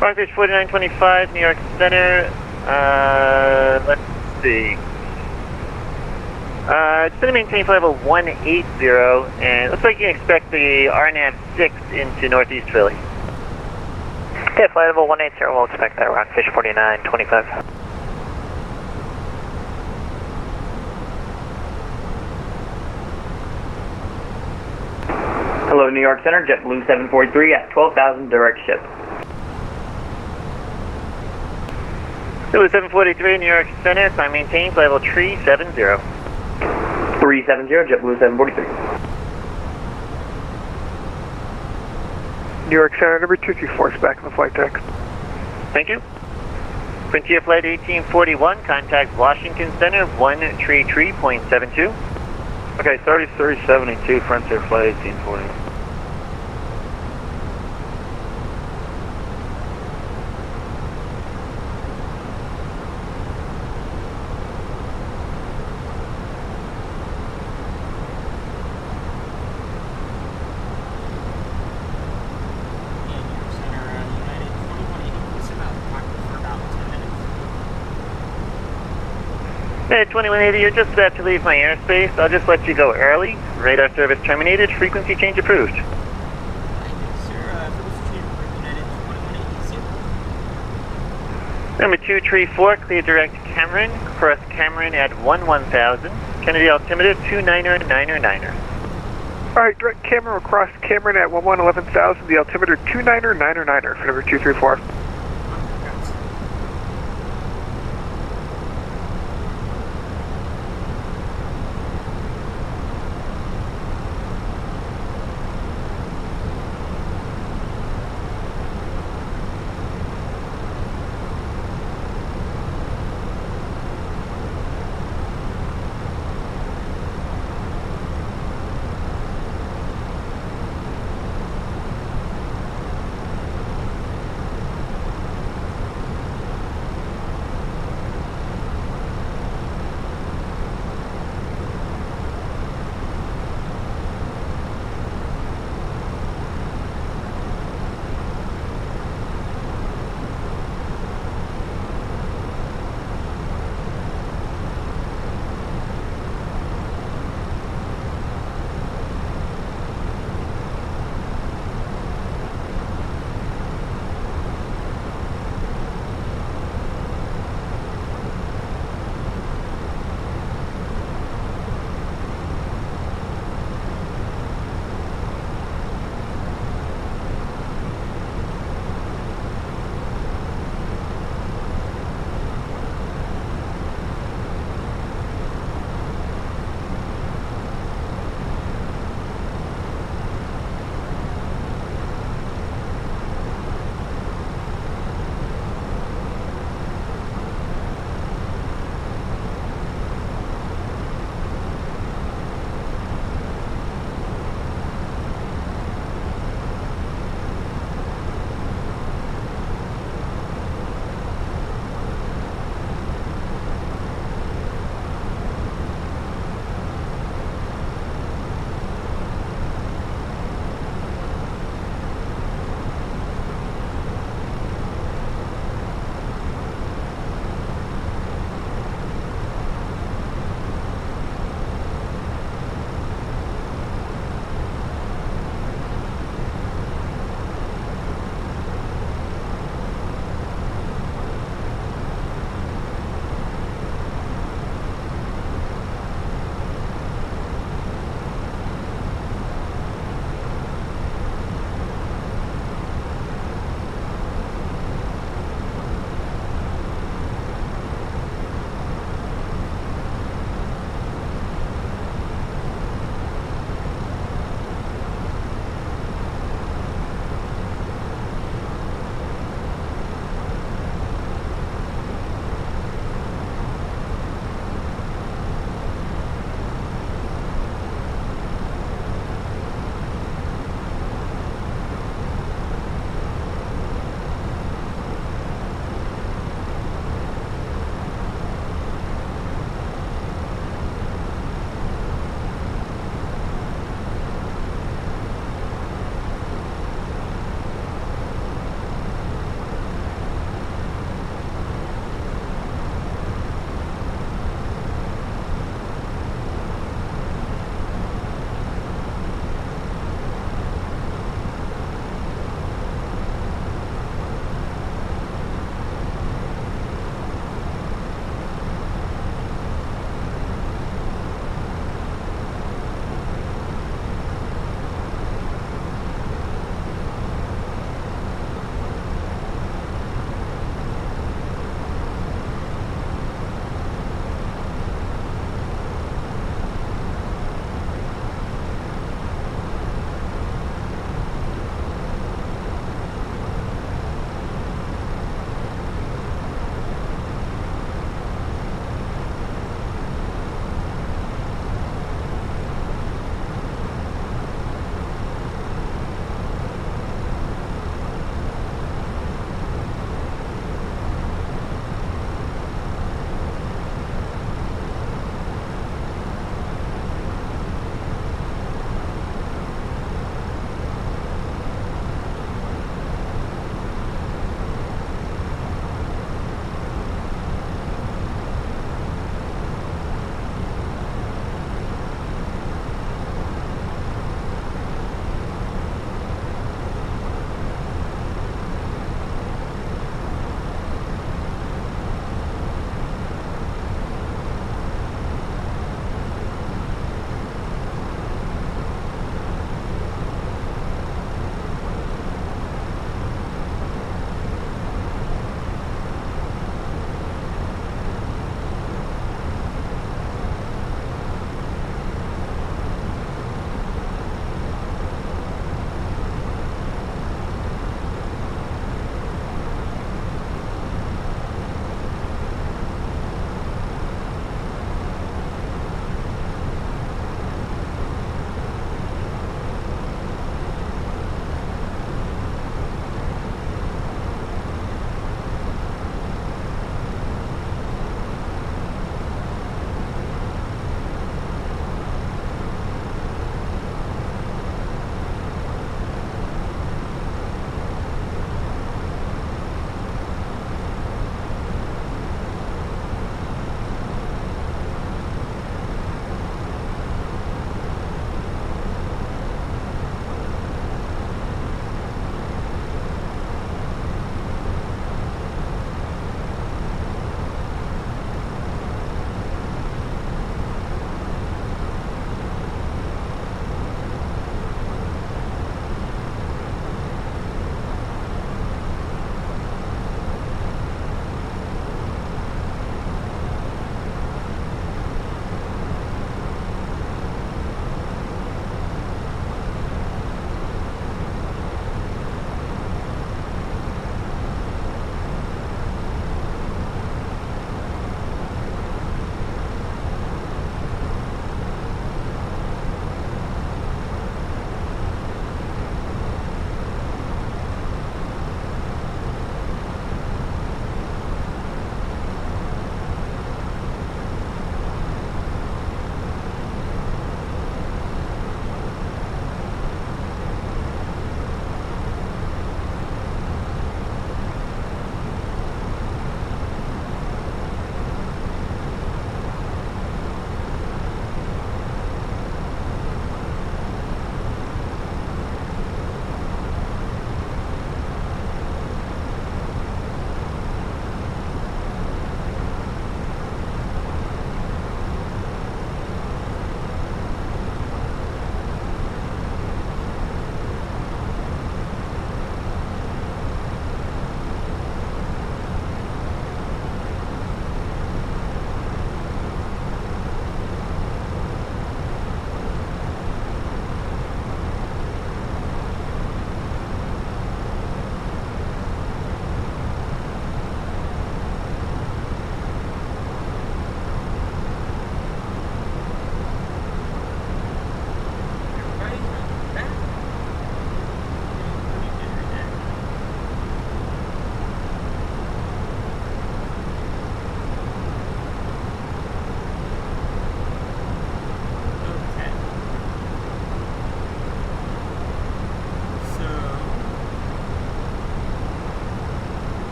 Rockfish 4925, New York Center. Let's see. It's going to maintain flight level 180, and it looks like you can expect the RNAV 6 into Northeast Philly. Yeah, flight level 180, we'll expect that, Rockfish 4925. Hello, New York Center, JetBlue 743 at 12,000 direct ship. Blue 743, New York Center, climb maintain flight level 370. 370, JetBlue 743. New York Center, number 224 is back in the flight deck. Thank you. Frontier Flight 1841, contact Washington Center, 133.72. Okay, 3372, Frontier Flight 1840. Hey, 2180, you're just about to leave my airspace. I'll just let you go early. Radar service terminated. Frequency change approved. Number 234, clear direct Cameron. Cross Cameron at 1000. Kennedy altimeter 299er. Alright, direct Cameron across Cameron at 11,000, the altimeter 299er for number 234.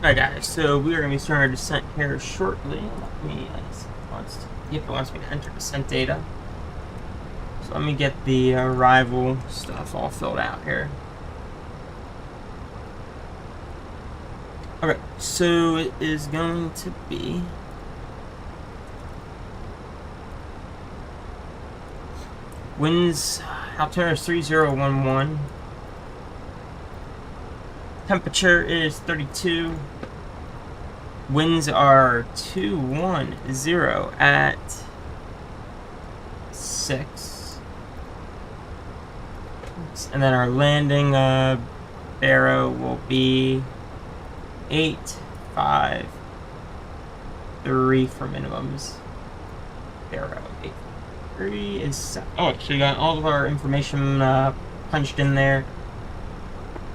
Alright guys, so we are going to be starting our descent here shortly. It wants me to enter descent data. So let me get the arrival stuff all filled out here. Okay, so it is going to be winds, altimeter is 3011. Temperature is 32. Winds are 210 at 6. And then our landing barrow will be 853 for minimums. Barrow 853 is oh, so you got all of our information punched in there.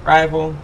Arrival.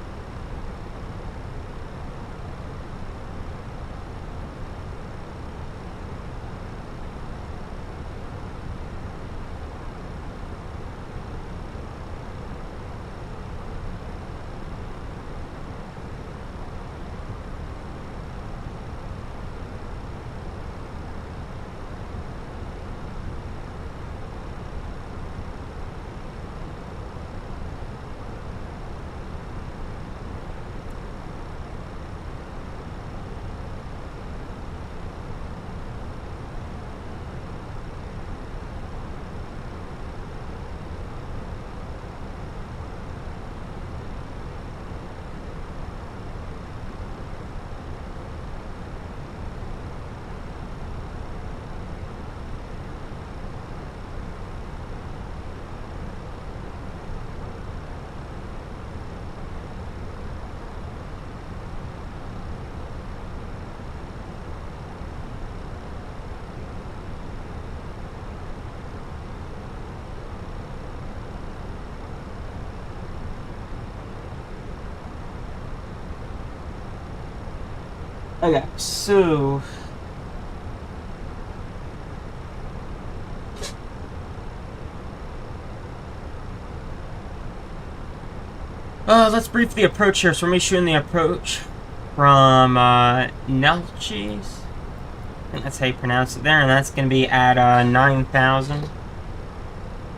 Okay, so let's brief the approach here. So we're issuing the approach from Nelchis. I think that's how you pronounce it there, and that's going to be at 9,000.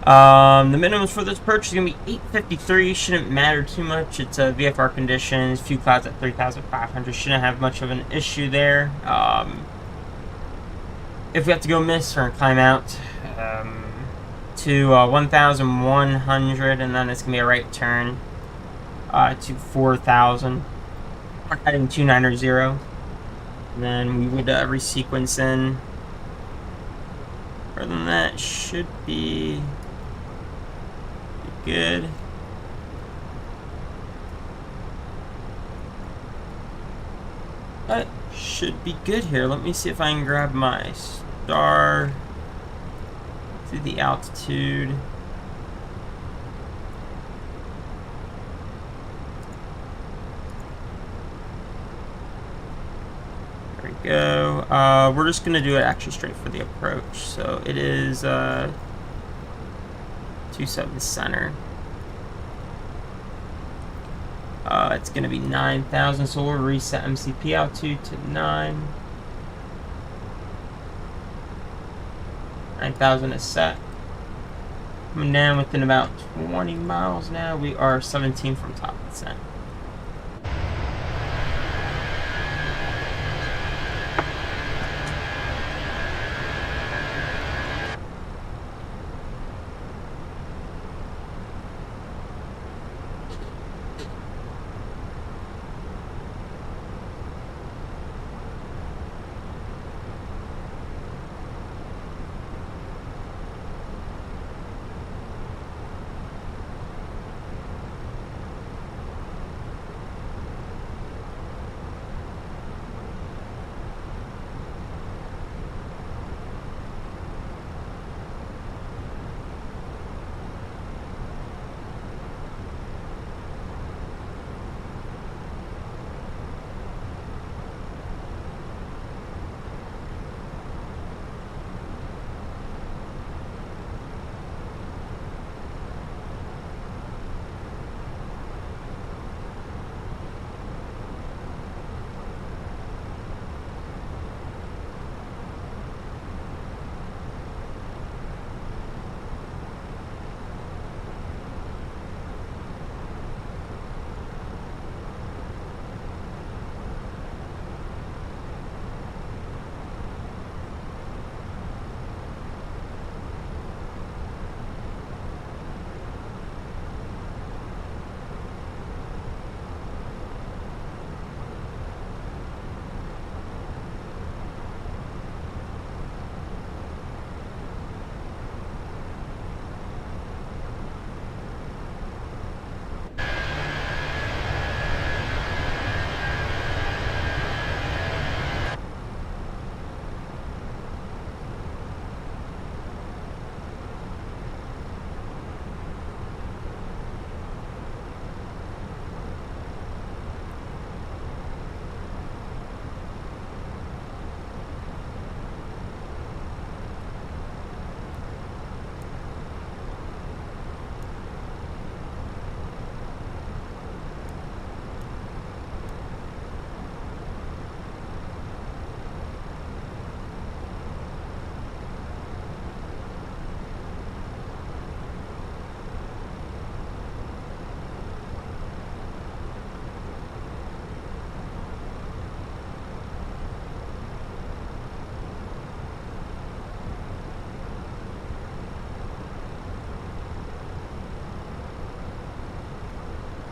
The minimums for this approach is going to be 853. Shouldn't matter too much. It's VFR conditions. Few clouds at 3,500. Shouldn't have much of an issue there. If we have to go miss, we're going to climb out to 1,100, and then it's going to be a right turn to 4,000. We're heading 290. And then we would resequence in. Other than that, should be good. That should be good here. Let me see if I can grab my star through the altitude. There we go. We're just going to do it actually straight for the approach. So it is 27 center. It's going to be 9,000, so we'll reset MCP altitude to 9,000 is set. Coming down within about 20 miles now. We are 17 from top of descent.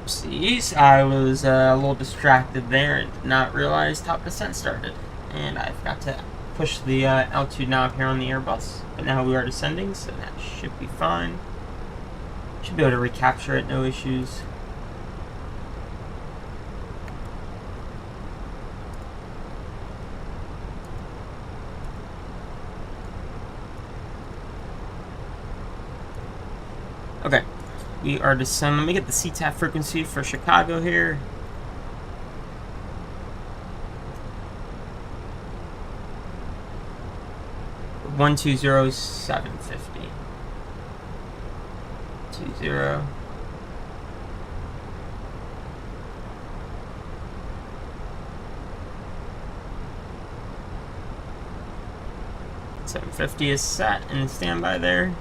Whoopsies, I was a little distracted there and did not realize top descent started. And I forgot to push the altitude knob here on the Airbus. But now we are descending, so that should be fine. Should be able to recapture it, no issues. Okay, we are descending. Let me get the CTAF frequency for Chicago here. One 20750. 20. $750 is set and standby there.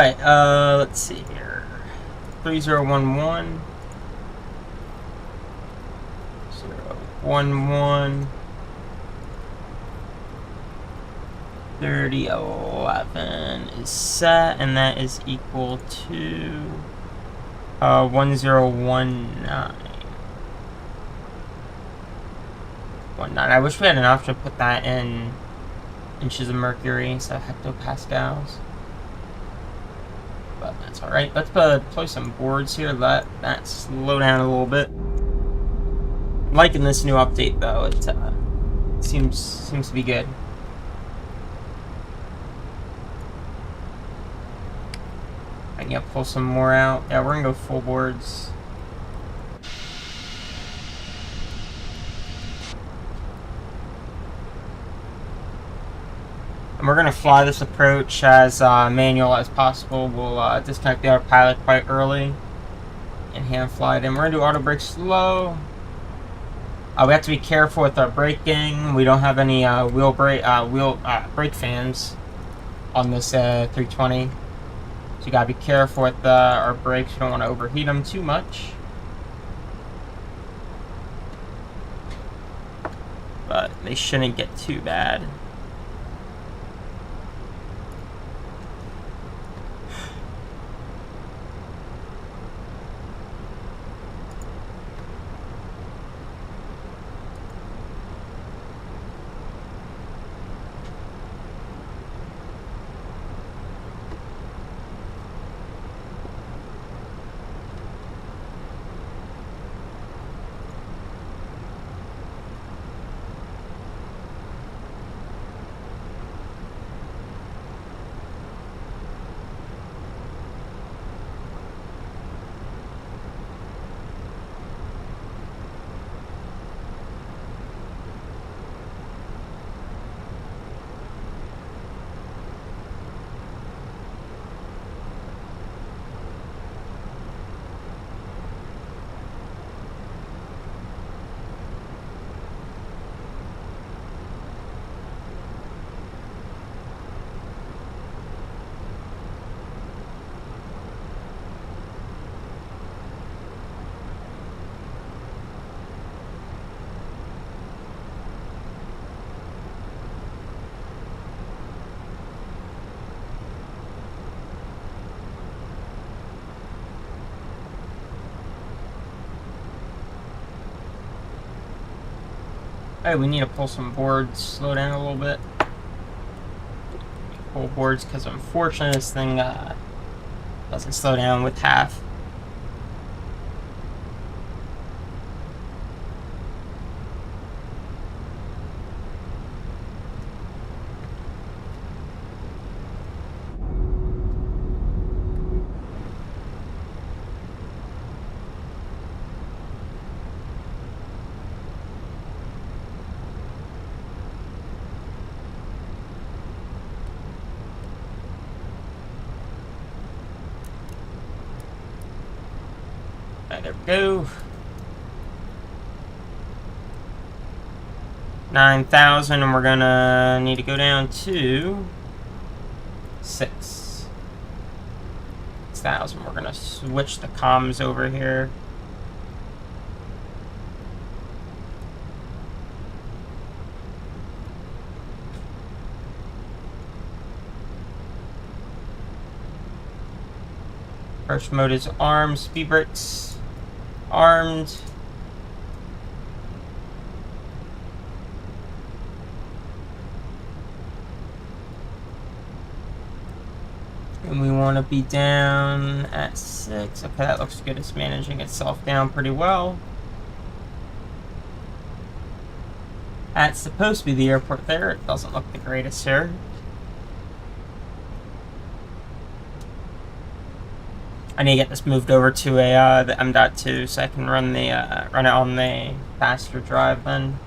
Alright, let's see here. 3011. 011. 3011 is set, and that is equal to 1019. I wish we had an option to put that in inches of mercury instead of hectopascals. But that's alright. Let's deploy some boards here. Let that slow down a little bit. I'm liking this new update though. It seems to be good. I can pull some more out. Yeah, we're gonna go full boards. And we're going to fly this approach as manual as possible. We'll disconnect the autopilot quite early and hand fly it in. We're going to do auto brake slow. We have to be careful with our braking. We don't have any brake fans on this 320. So you got to be careful with our brakes. You don't want to overheat them too much. But they shouldn't get too bad. Hey, we need to pull some boards, slow down a little bit. Pull boards because unfortunately this thing doesn't slow down with half. There we go. 9,000, and we're gonna need to go down to 6,000. We're gonna switch the comms over here. First mode is armed, speed brakes. Armed. And we want to be down at 6. Okay, that looks good. It's managing itself down pretty well. That's supposed to be the airport there. It doesn't look the greatest here. I need to get this moved over to the M.2 so I can run it on the faster drive. Then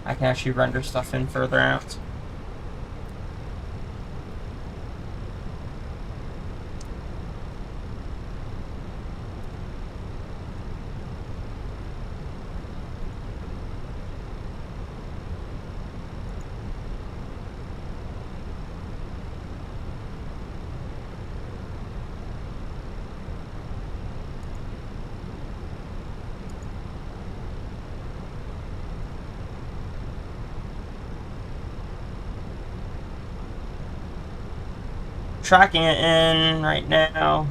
I can actually render stuff in further out. tracking it in right now.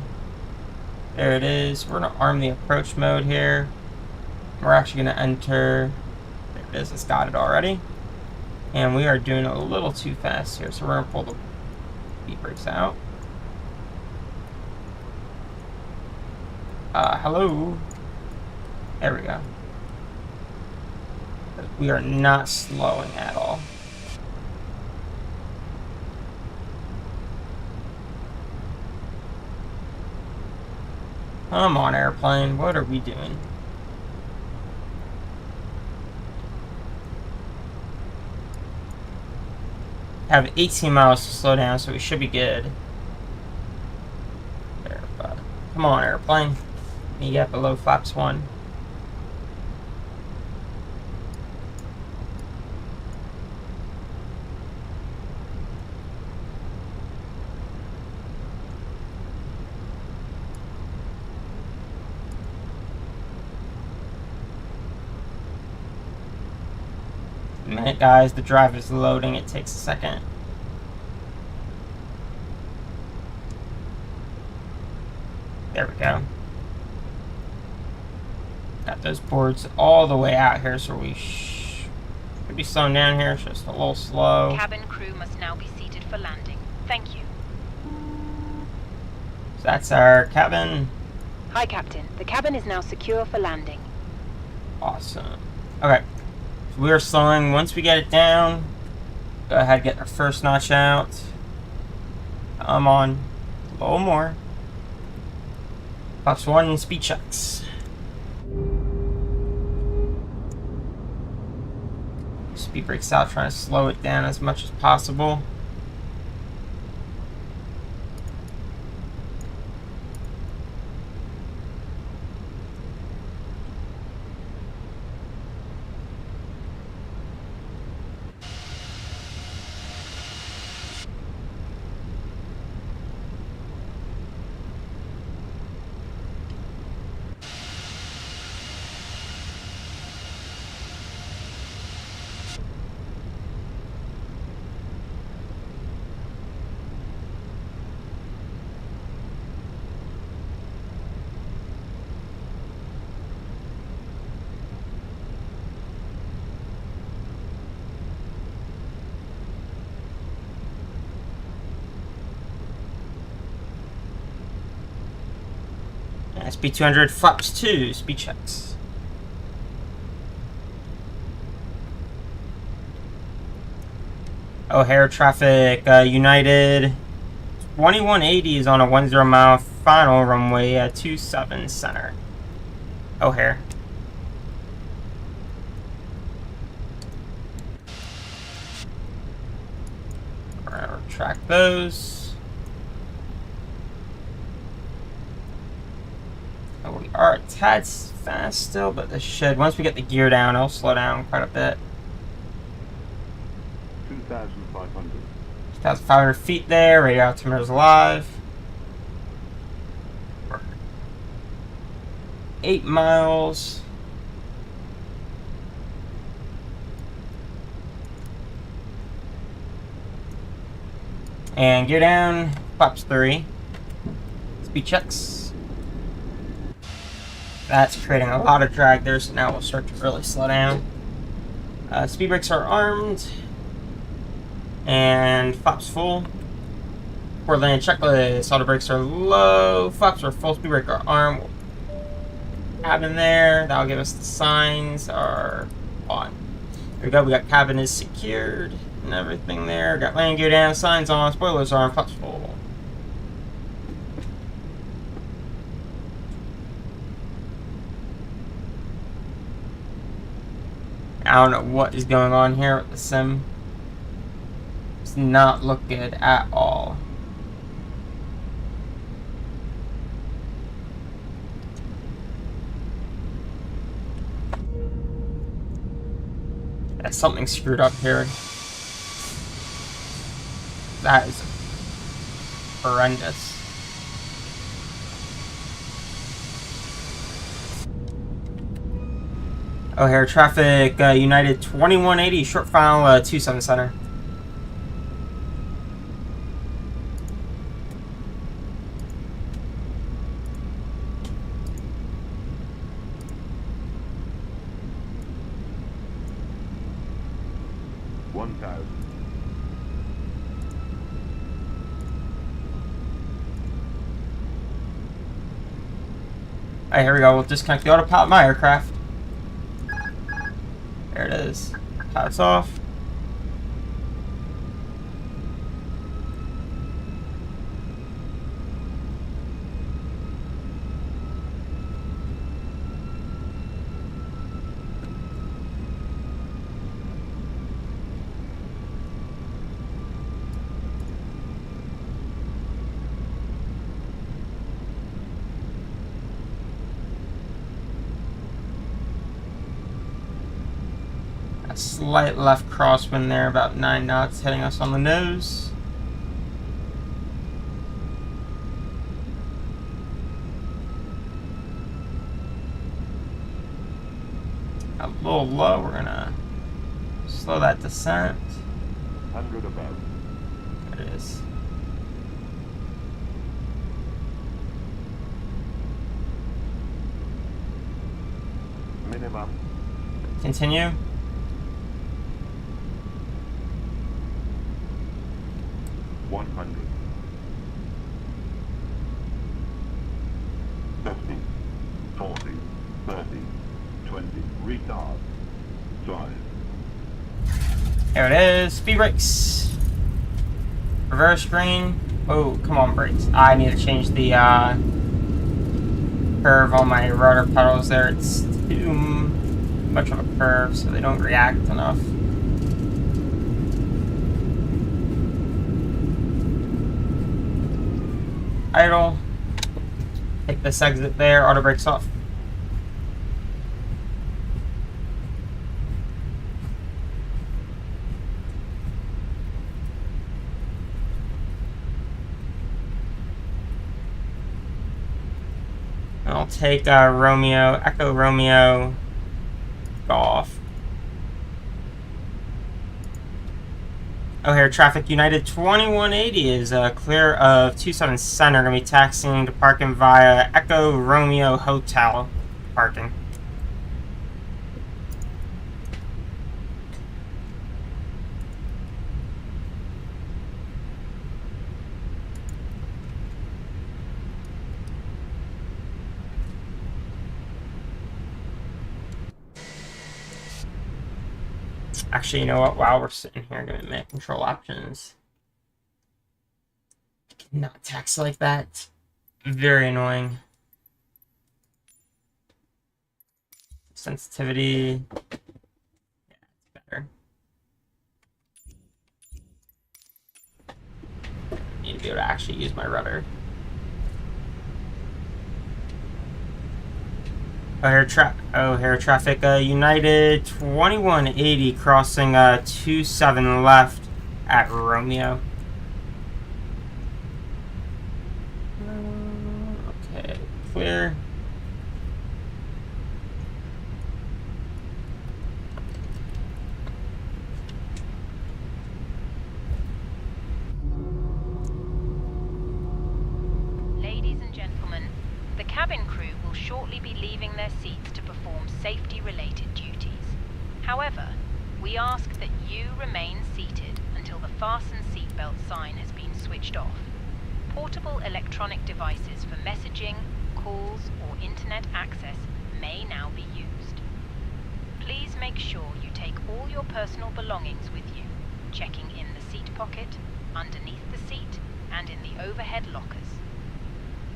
There it is. We're going to arm the approach mode here. We're actually going to enter. There it is. It's got it already. And we are doing a little too fast here, so we're going to pull the speed brakes out. Hello. There we go. We are not slowing at all. Come on, airplane. What are we doing? Have 18 miles to slow down, so we should be good. There, but come on, airplane. You get below flaps 1. A minute, guys. The drive is loading. It takes a second. There we go. Got those boards all the way out here, so we should be slowing down here. It's just a little slow. Cabin crew must now be seated for landing. Thank you. So that's our cabin. Hi, Captain. The cabin is now secure for landing. Awesome. Okay. So we are slowing. Once we get it down, go ahead and get our first notch out. Come on. A little more. Flaps 1 speed checks. Speed brakes out, trying to slow it down as much as possible. SP200 flaps 2 speed checks. O'Hare traffic, United 2180 is on a 10 mile final runway at 27 center. O'Hare. We're gonna track those. We are a tad fast still, but this should, once we get the gear down, it'll slow down quite a bit. 2,500. 2,500 feet there, radio altimeter's live. 8 miles. And gear down, flaps 3. Speed checks. That's creating a lot of drag there, so now we'll start to really slow down. Speed brakes are armed. And flaps full. Port land checklist. Auto brakes are low. Flaps are full. Speed brake are armed. Cabin there. That'll give us the signs are on. There we go. We got cabin is secured and everything there. Got landing gear down. Signs on. Spoilers are on. Flaps full. I don't know what is going on here with the sim. Does not look good at all. That's something screwed up here. That is horrendous. O'Hare traffic, United 2180, short file 27 center. 1000. Alright, here we go. We'll disconnect the autopilot of my aircraft. There it is. Pilot's off. Slight left crosswind there, about 9 knots, heading us on the nose. A little low, we're gonna slow that descent. 100 above. There it is. Minimum. Continue. 100. 50, 40, 30, 20, retard, 5. There it is. Speed brakes. Reverse green. Oh, come on, brakes. I need to change the curve on my rudder pedals there. It's too much of a curve, so they don't react enough. Idle. Take this exit there. Auto brakes off. I'll take Romeo, Echo Romeo, Golf. O'Hare traffic United 2180 is clear of 27 Center. Going to be taxiing to parking via Echo Romeo Hotel parking. Actually, you know what? While we're sitting here, I'm going to make control options. Not text like that. Very annoying. Sensitivity. Yeah, it's better. Need to be able to actually use my rudder. O'Hare traffic, United 2180 crossing 27 left at Romeo. Okay, clear. Ladies and gentlemen, the cabin crew will shortly be leaving their seats to perform safety-related duties. However, we ask that you remain seated until the fasten seatbelt sign has been switched off. Portable electronic devices for messaging, calls, or internet access may now be used. Please make sure you take all your personal belongings with you, checking in the seat pocket, underneath the seat, and in the overhead lockers.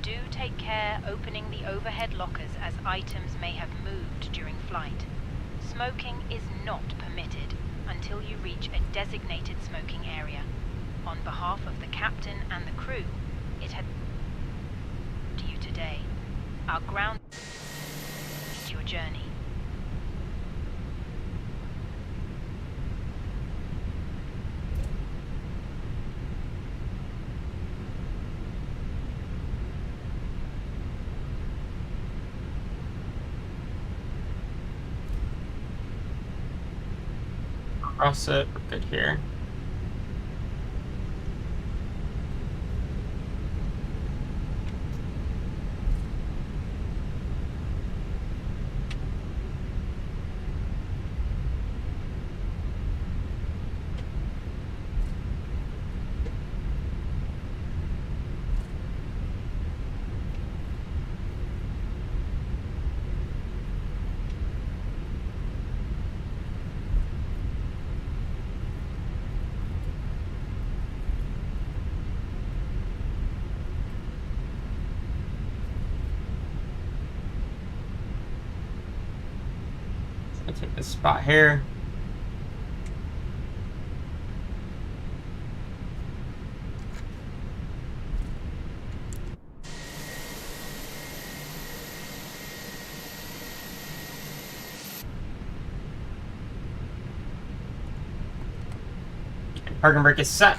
Do take care opening the overhead lockers as items may have moved during flight. Smoking is not permitted until you reach a designated smoking area. On behalf of the captain and the crew, it had to you today. Our ground is your journey. Cross it, we're good here. me take this spot here. Parking brake is set.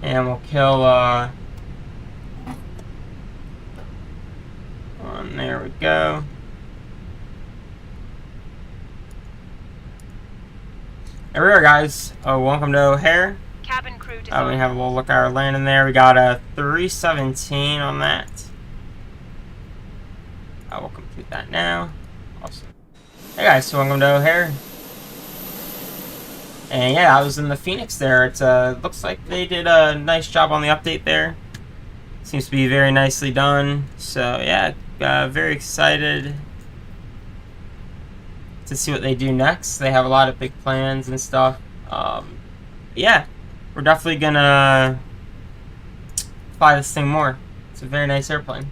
And we'll kill one. There we go. There we are, guys. Welcome to O'Hare. Cabin crew We have a little look at our landing there. We got a 317 on that. I will complete that now. Awesome. Hey guys, so welcome to O'Hare. And yeah, I was in the Fenix there. It looks like they did a nice job on the update there. Seems to be very nicely done. So yeah, very excited to see what they do next. They have a lot of big plans and stuff. Yeah, we're definitely gonna fly this thing more. It's a very nice airplane.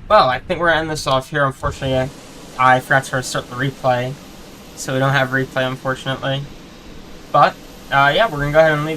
Well, I think we're gonna end this off here. Unfortunately, I forgot to restart the replay, so we don't have replay, unfortunately. But yeah, we're gonna go ahead and leave